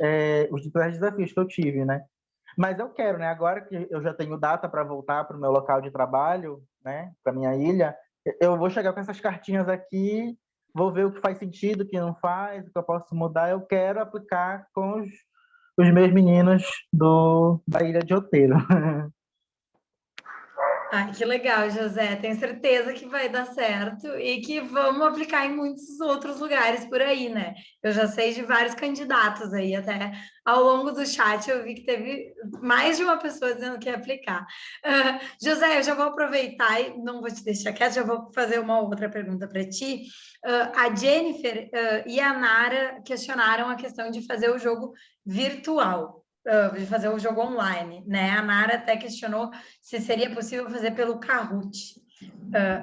desafios que eu tive, né? Mas eu quero, né? Agora que eu já tenho data para voltar para o meu local de trabalho, né, para minha ilha, eu vou chegar com essas cartinhas aqui, vou ver o que faz sentido, o que não faz, o que eu posso mudar. Eu quero aplicar com os meus meninos da Ilha de Outeiro. Ai, que legal, José. Tenho certeza que vai dar certo e que vamos aplicar em muitos outros lugares por aí, né? Eu já sei de vários candidatos aí, até ao longo do chat eu vi que teve mais de uma pessoa dizendo que ia aplicar. José, eu já vou aproveitar e não vou te deixar quieto, já vou fazer uma outra pergunta para ti. A Jennifer e a Nara questionaram a questão de fazer o jogo virtual. De fazer o jogo online, né? A Nara até questionou se seria possível fazer pelo Kahoot.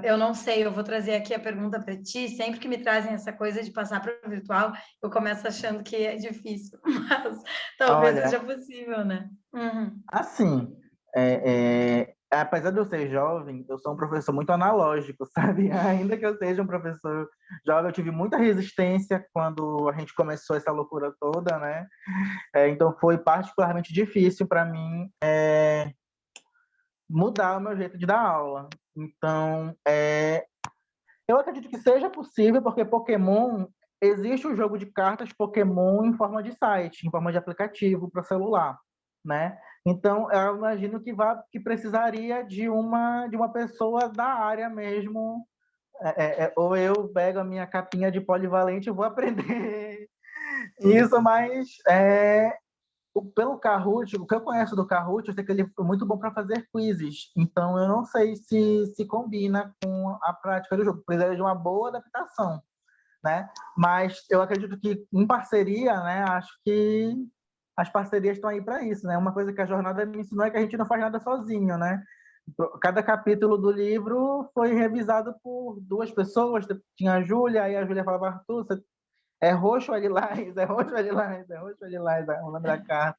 Eu não sei, eu vou trazer aqui a pergunta para ti. Sempre que me trazem essa coisa de passar para o virtual, eu começo achando que é difícil, mas talvez Olha, seja possível, né? Uhum. assim, apesar de eu ser jovem, eu sou um professor muito analógico, sabe? Ainda que eu seja um professor jovem, eu tive muita resistência quando a gente começou essa loucura toda, né? Então foi particularmente difícil para mim mudar o meu jeito de dar aula. Então, eu acredito que seja possível, porque Pokémon, existe o jogo de cartas Pokémon em forma de site, em forma de aplicativo para celular, né? Então, eu imagino que precisaria de uma pessoa da área mesmo, ou eu pego a minha capinha de polivalente e vou aprender isso, mas pelo Kahoot, o que eu conheço do Kahoot, eu sei que ele é muito bom para fazer quizzes. Então, eu não sei se combina com a prática do jogo. Precisa de uma boa adaptação, né? Mas eu acredito que, em parceria, né? Acho que as parcerias estão aí para isso, né? Uma coisa que a jornada me ensinou é que a gente não faz nada sozinho, né? Cada capítulo do livro foi revisado por 2 pessoas. Tinha a Júlia, aí a Júlia falava, Arthur, você é roxo ou lilás, é roxo ou lilás, é roxo ou lilás, o nome da carta.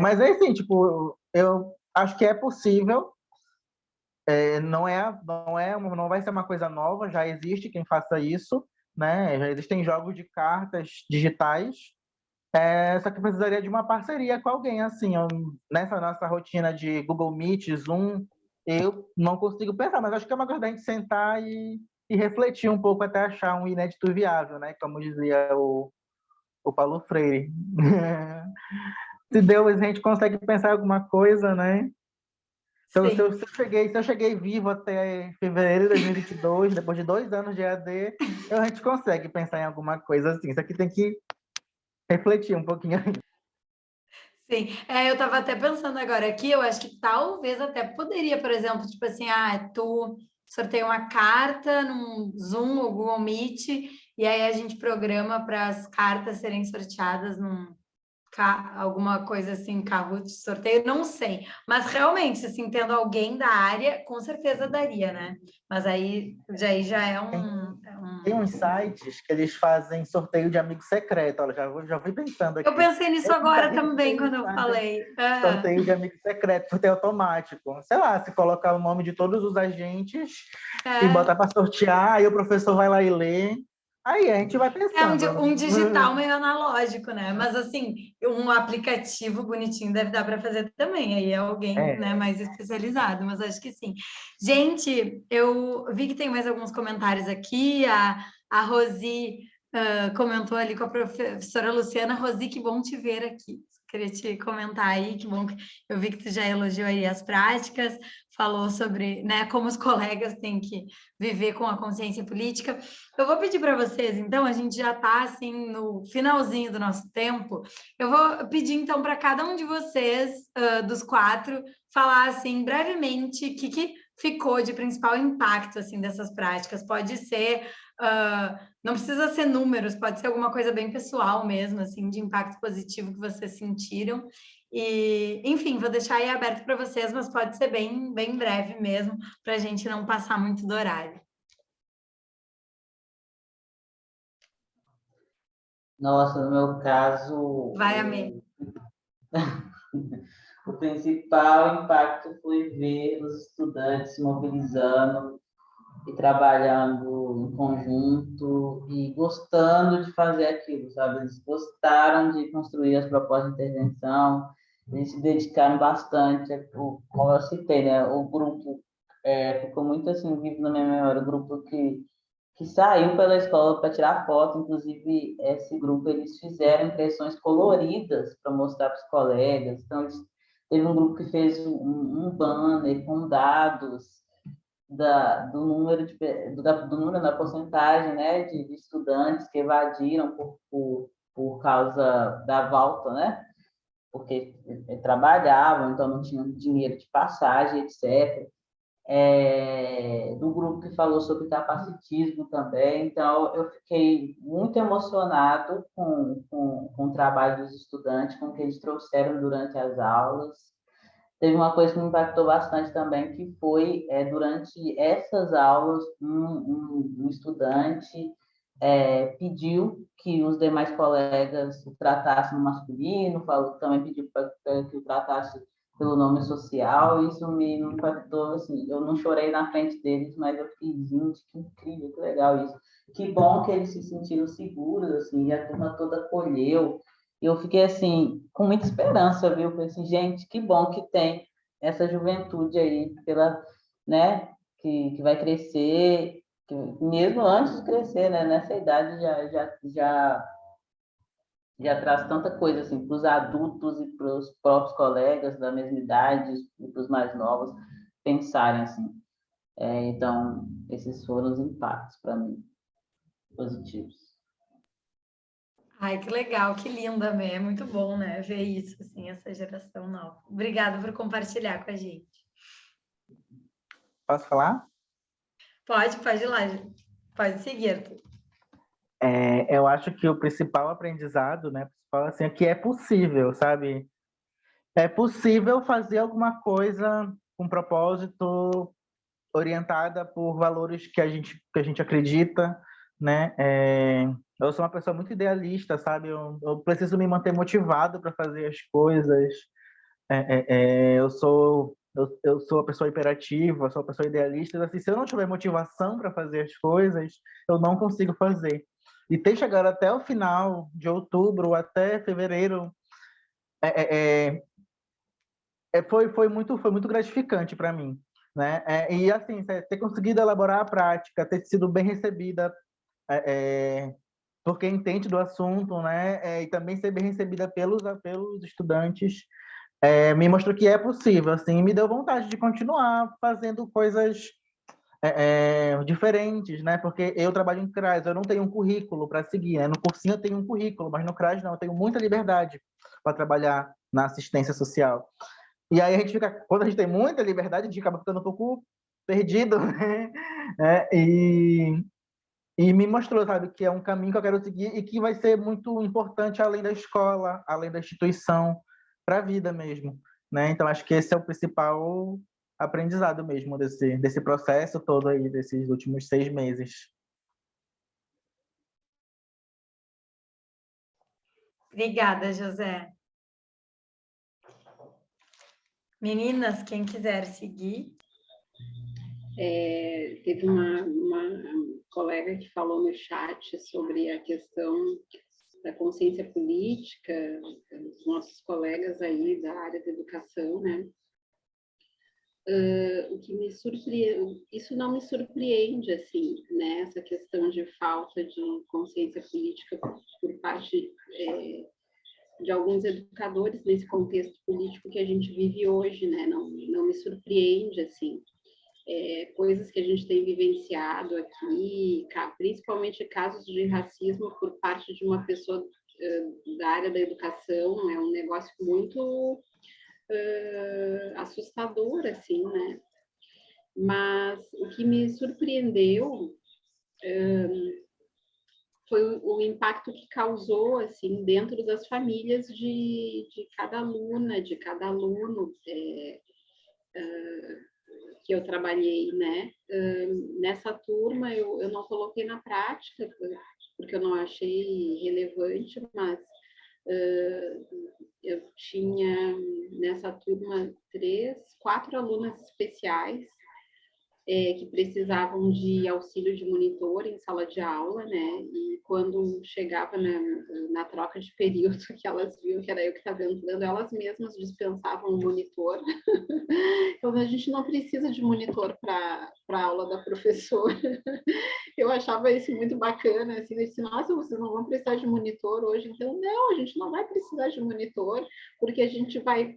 Mas é assim, tipo, eu acho que é possível, não vai ser uma coisa nova, já existe quem faça isso, né? Já existem jogos de cartas digitais, só que precisaria de uma parceria com alguém, assim, nessa nossa rotina de Google Meet, Zoom, eu não consigo pensar, mas acho que é uma coisa da gente sentar e refletir um pouco até achar um inédito viável, né? Como dizia o Paulo Freire. Se Deus, a gente consegue pensar alguma coisa, né? Então, se eu cheguei vivo até fevereiro de 2022, depois de 2 anos de EAD, a gente consegue pensar em alguma coisa assim. Isso aqui tem que refletir um pouquinho aí. Sim, eu estava até pensando agora aqui, eu acho que talvez até poderia, por exemplo, tipo assim, tu sorteia uma carta num Zoom ou Google Meet, e aí a gente programa para as cartas serem sorteadas alguma coisa assim, Kahoot, sorteio, não sei. Mas realmente, assim, tendo alguém da área, com certeza daria, né? Mas aí já é Tem uns sites que eles fazem sorteio de amigo secreto. Olha, já fui pensando aqui. Eu pensei nisso agora também, quando eu falei. Sorteio de amigo secreto, sorteio automático. Sei lá, se colocar o nome de todos os agentes e botar para sortear, aí o professor vai lá e lê. Aí a gente vai pensando. Um digital meio analógico, né? Mas assim, um aplicativo bonitinho deve dar para fazer também. Aí é alguém, né, mais especializado, mas acho que sim. Gente, eu vi que tem mais alguns comentários aqui. A Rosi comentou ali com a professora Luciana. Rosi, que bom te ver aqui. queria te comentar aí, que bom que eu vi que tu já elogiou aí as práticas, falou sobre, né, como os colegas têm que viver com a consciência política. Eu vou pedir para vocês, então, a gente já está, assim, no finalzinho do nosso tempo, eu vou pedir, então, para cada um de vocês, dos 4, falar, assim, brevemente, o que ficou de principal impacto, assim, dessas práticas. Pode ser... não precisa ser números, pode ser alguma coisa bem pessoal mesmo, assim, de impacto positivo que vocês sentiram. E, enfim, vou deixar aí aberto para vocês, mas pode ser bem breve mesmo, para a gente não passar muito do horário. Nossa, no meu caso, Vai, Amê. o principal impacto foi ver os estudantes se mobilizando e trabalhando em conjunto e gostando de fazer aquilo, sabe? Eles gostaram de construir as propostas de intervenção, eles se dedicaram bastante, como eu citei, né? O grupo ficou muito assim, vivo na minha memória, o grupo que saiu pela escola para tirar foto, inclusive esse grupo eles fizeram impressões coloridas para mostrar para os colegas, então teve um grupo que fez um banner com dados do número do número da porcentagem, né, de estudantes que evadiram por causa da volta, né, porque trabalhavam, então não tinham dinheiro de passagem, etc. Do grupo que falou sobre capacitismo também, então eu fiquei muito emocionado com o trabalho dos estudantes, com o que eles trouxeram durante as aulas. Teve uma coisa que me impactou bastante também, que foi, durante essas aulas, um estudante pediu que os demais colegas o tratassem no masculino, também pediu para que o tratasse pelo nome social, e isso me impactou, assim, eu não chorei na frente deles, mas eu fiquei, gente, que incrível, que legal isso. Que bom que eles se sentiram seguros, assim, e a turma toda acolheu. Eu fiquei, assim, com muita esperança, viu? Falei assim, gente, que bom que tem essa juventude aí, né, que vai crescer, que mesmo antes de crescer, né, nessa idade já traz tanta coisa assim para os adultos e para os próprios colegas da mesma idade e para os mais novos pensarem assim. Então, esses foram os impactos para mim, positivos. Ai, que legal, que linda, Amê. É muito bom, né, ver isso, assim, essa geração nova. Obrigada por compartilhar com a gente. Posso falar? Pode ir lá, pode seguir, Arthur. Eu acho que o principal aprendizado, né, assim, é que é possível, sabe? É possível fazer alguma coisa com propósito, orientada por valores que a gente acredita, né? Eu sou uma pessoa muito idealista, sabe? Eu preciso me manter motivado para fazer as coisas. Eu sou uma pessoa hiperativa, sou uma pessoa idealista. Assim, se eu não tiver motivação para fazer as coisas, eu não consigo fazer. E ter chegado até o final de outubro, até fevereiro, foi muito gratificante para mim, né? E assim, ter conseguido elaborar a prática, ter sido bem recebida por quem entende do assunto, né? E também ser bem recebida pelos estudantes, me mostrou que é possível, assim, me deu vontade de continuar fazendo coisas diferentes, né? Porque eu trabalho em CRAS, eu não tenho um currículo para seguir, né? No cursinho eu tenho um currículo, mas no CRAS não, eu tenho muita liberdade para trabalhar na assistência social. E aí quando a gente tem muita liberdade, a gente acaba ficando um pouco perdido, né? E me mostrou, sabe, que é um caminho que eu quero seguir e que vai ser muito importante além da escola, além da instituição, para a vida mesmo, né? Então, acho que esse é o principal aprendizado mesmo desse processo todo aí, desses últimos 6 meses. Obrigada, José. Meninas, quem quiser seguir. Teve uma colega que falou no chat sobre a questão da consciência política, os nossos colegas aí da área da educação, né? O que me surpreende, isso não me surpreende, assim, né? Essa questão de falta de consciência política por parte de alguns educadores nesse contexto político que a gente vive hoje, né? Não me surpreende, assim, coisas que a gente tem vivenciado aqui, principalmente casos de racismo por parte de uma pessoa da área da educação, é um negócio muito assustador, assim, né? Mas o que me surpreendeu foi o impacto que causou, assim, dentro das famílias de cada aluna, de cada aluno que eu trabalhei, né? Nessa turma eu não coloquei na prática, porque eu não achei relevante, mas eu tinha nessa turma 4 alunas especiais que precisavam de auxílio de monitor em sala de aula, né? E quando chegava na troca de período, que elas viam que era eu que estava entrando, elas mesmas dispensavam o monitor. Então, a gente não precisa de monitor para a aula da professora. Eu achava isso muito bacana, assim, eu disse, nossa, vocês não vão precisar de monitor hoje. Então, não, a gente não vai precisar de monitor, porque a gente vai...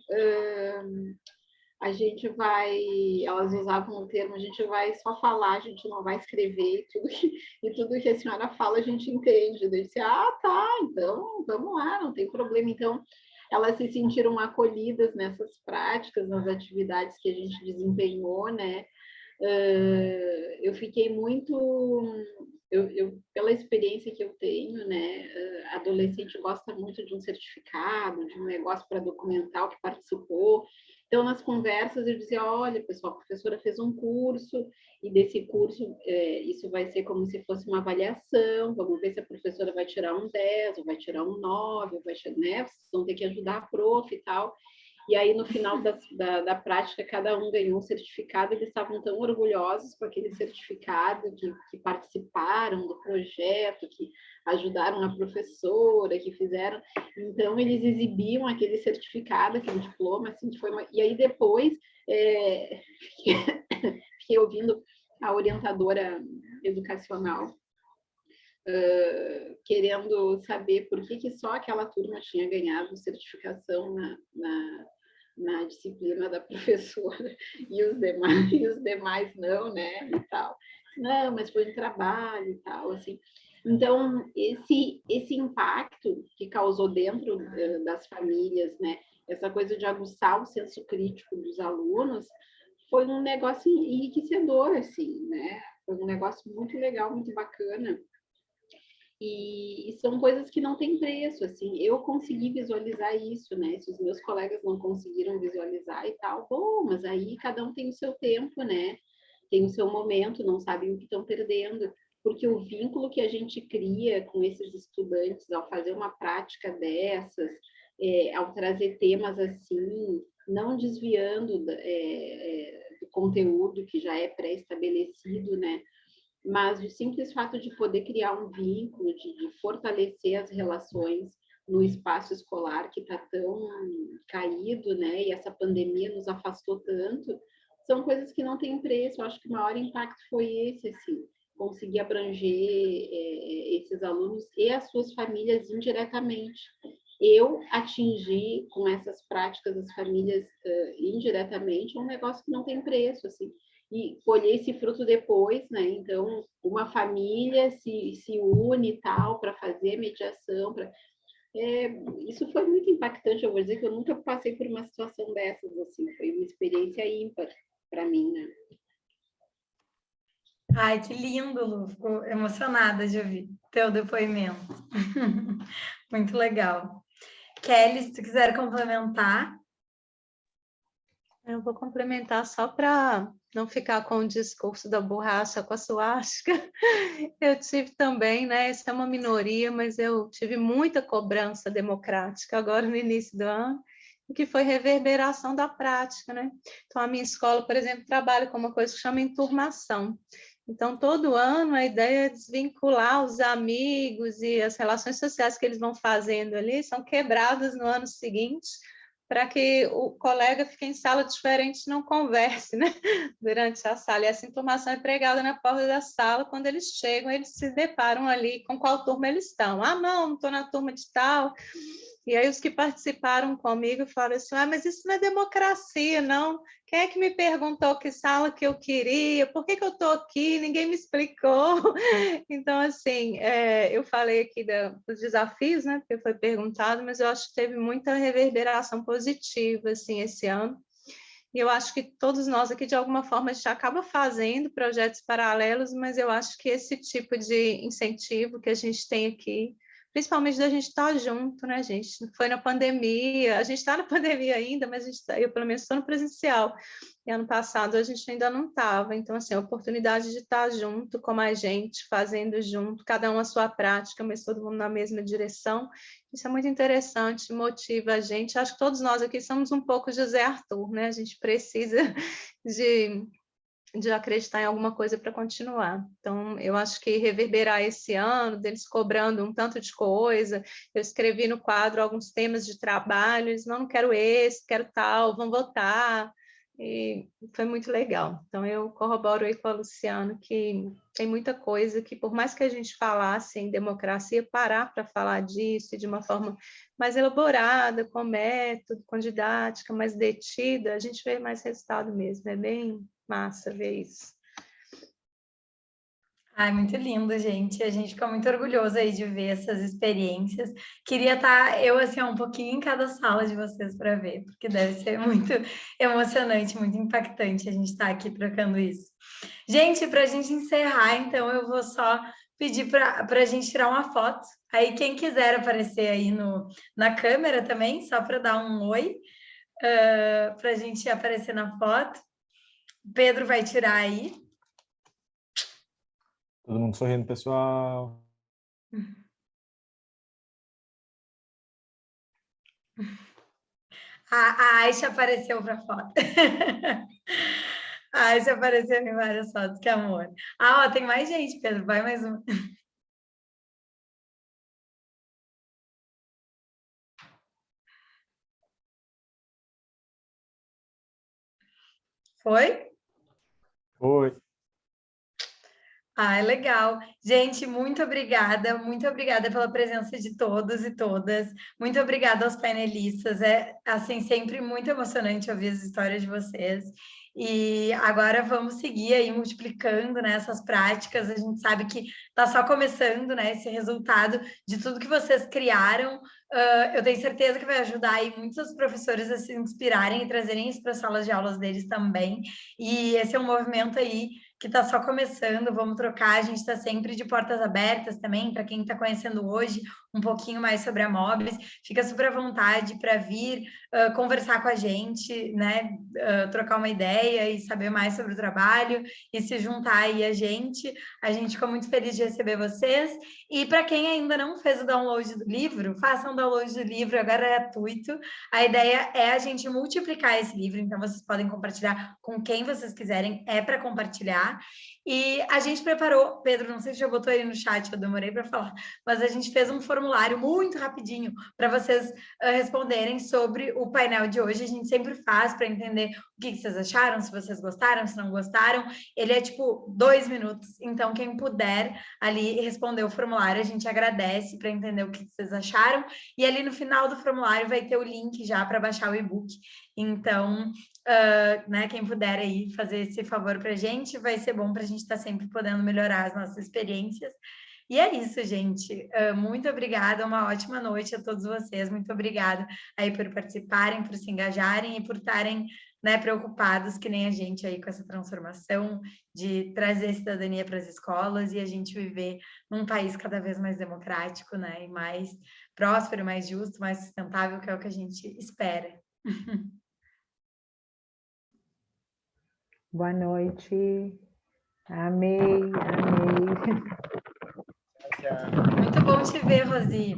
elas usavam o termo, a gente vai só falar, a gente não vai escrever, e tudo que a senhora fala a gente entende. Eu disse, tá, então vamos lá, não tem problema. Então, elas se sentiram acolhidas nessas práticas, nas atividades que a gente desempenhou, né? Eu fiquei muito... pela experiência que eu tenho, né, adolescente gosta muito de um certificado, de um negócio para documentar o que participou. Então, nas conversas, eu dizia, olha, pessoal, a professora fez um curso, e desse curso, isso vai ser como se fosse uma avaliação, vamos ver se a professora vai tirar um 10, ou vai tirar um 9, ou vai tirar, né, vocês vão ter que ajudar a prof e tal. E aí, no final da prática, cada um ganhou um certificado, eles estavam tão orgulhosos com aquele certificado, que participaram do projeto, que ajudaram a professora, que fizeram... Então, eles exibiam aquele certificado, aquele diploma, assim, que foi uma... E aí, depois, fiquei ouvindo a orientadora educacional, querendo saber por que só aquela turma tinha ganhado certificação na disciplina da professora e os demais não, né, e tal. Não, mas foi um trabalho e tal, assim. Então, esse impacto que causou dentro das famílias, né, essa coisa de aguçar o senso crítico dos alunos, foi um negócio enriquecedor, assim, né? Foi um negócio muito legal, muito bacana. E são coisas que não têm preço, assim, eu consegui visualizar isso, né, se os meus colegas não conseguiram visualizar e tal, bom, mas aí cada um tem o seu tempo, né, tem o seu momento, não sabem o que estão perdendo, porque o vínculo que a gente cria com esses estudantes ao fazer uma prática dessas, ao trazer temas assim, não desviando do conteúdo que já é pré-estabelecido, né, mas o simples fato de poder criar um vínculo, de fortalecer as relações no espaço escolar que está tão caído, né? E essa pandemia nos afastou tanto, são coisas que não têm preço. Eu acho que o maior impacto foi esse, assim, conseguir abranger esses alunos e as suas famílias indiretamente. Eu atingi com essas práticas as famílias indiretamente, é um negócio que não tem preço, assim. E colher esse fruto depois, né? Então, uma família se une e tal para fazer mediação. Isso foi muito impactante. Eu vou dizer que eu nunca passei por uma situação dessas, assim. Foi uma experiência ímpar para mim, né? Ai, que lindo, Lu. Fico emocionada de ouvir teu depoimento. Muito legal. Kelly, se tu quiser complementar. Eu vou complementar só para não ficar com o discurso da borracha com a suástica. Eu tive também, né? Essa é uma minoria, mas eu tive muita cobrança democrática agora no início do ano, que foi reverberação da prática, né? Então, a minha escola, por exemplo, trabalha com uma coisa que chama enturmação. Então, todo ano, a ideia é desvincular os amigos e as relações sociais que eles vão fazendo ali, são quebradas no ano seguinte, para que o colega fique em sala diferente e não converse, né? Durante a sala. E essa informação é pregada na porta da sala, quando eles chegam, eles se deparam ali com qual turma eles estão. Ah, não estou na turma de tal. E aí os que participaram comigo falaram assim, mas isso não é democracia, não. Quem é que me perguntou que sala que eu queria? Por que eu estou aqui? Ninguém me explicou. Então, assim, eu falei aqui dos desafios, né? Porque foi perguntado, mas eu acho que teve muita reverberação positiva, assim, esse ano. E eu acho que todos nós aqui, de alguma forma, a gente acaba fazendo projetos paralelos, mas eu acho que esse tipo de incentivo que a gente tem aqui, principalmente da gente estar junto, né, gente? Foi na pandemia, a gente está na pandemia ainda, mas eu, pelo menos, estou no presencial. E ano passado a gente ainda não estava. Então, assim, a oportunidade de estar junto com mais gente, fazendo junto, cada um a sua prática, mas todo mundo na mesma direção. Isso é muito interessante, motiva a gente. Acho que todos nós aqui somos um pouco José Arthur, né? A gente precisa de acreditar em alguma coisa para continuar. Então, eu acho que reverberar esse ano, deles cobrando um tanto de coisa, eu escrevi no quadro alguns temas de trabalho, eles não quero esse, quero tal, vão votar, e foi muito legal. Então, eu corroboro aí com a Luciana que tem muita coisa que, por mais que a gente falasse em democracia, parar para falar disso de uma forma mais elaborada, com método, com didática, mais detida, a gente vê mais resultado mesmo, é bem massa ver isso. Ai, muito lindo, gente. A gente fica muito orgulhoso aí de ver essas experiências. Queria estar eu assim um pouquinho em cada sala de vocês para ver, porque deve ser muito emocionante, muito impactante a gente estar aqui trocando isso. Gente, para a gente encerrar, então eu vou só pedir para a gente tirar uma foto. Aí quem quiser aparecer aí na câmera também, só para dar um oi, para a gente aparecer na foto. Pedro vai tirar aí. Todo mundo sorrindo, pessoal. A Aisha apareceu para foto. A Aisha apareceu em várias fotos, que amor. Ó, tem mais gente, Pedro, vai mais um. Foi? Oi. Ah, é legal. Gente, muito obrigada pela presença de todos e todas. Muito obrigada aos painelistas. É, assim, sempre muito emocionante ouvir as histórias de vocês. E agora vamos seguir aí multiplicando, né, essas práticas. A gente sabe que está só começando, né, esse resultado de tudo que vocês criaram. Eu tenho certeza que vai ajudar aí muitos professores a se inspirarem e trazerem isso para as salas de aulas deles também. E esse é um movimento aí que está só começando, vamos trocar, a gente está sempre de portas abertas também, para quem está conhecendo hoje um pouquinho mais sobre a Mobs, fica super à vontade para vir conversar com a gente, né, trocar uma ideia e saber mais sobre o trabalho e se juntar aí a gente ficou muito feliz de receber vocês, e para quem ainda não fez o download do livro, façam o download do livro, agora é gratuito, a ideia é a gente multiplicar esse livro, então vocês podem compartilhar com quem vocês quiserem, é para compartilhar. E a gente preparou, Pedro, não sei se já botou aí no chat, eu demorei para falar, mas a gente fez um formulário muito rapidinho para vocês responderem sobre o painel de hoje. A gente sempre faz para entender o que vocês acharam, se vocês gostaram, se não gostaram. Ele é tipo 2 minutos, então quem puder ali responder o formulário, a gente agradece para entender o que vocês acharam. E ali no final do formulário vai ter o link já para baixar o e-book. Então, né, quem puder aí fazer esse favor para a gente, vai ser bom para a gente estar sempre podendo melhorar as nossas experiências. E é isso, gente. Muito obrigada, uma ótima noite a todos vocês. Muito obrigada aí por participarem, por se engajarem e por estarem, né, preocupados, que nem a gente aí com essa transformação de trazer cidadania para as escolas e a gente viver num país cada vez mais democrático, né, e mais próspero, mais justo, mais sustentável, que é o que a gente espera. Boa noite. Amei, amei. Muito bom te ver, Rosi.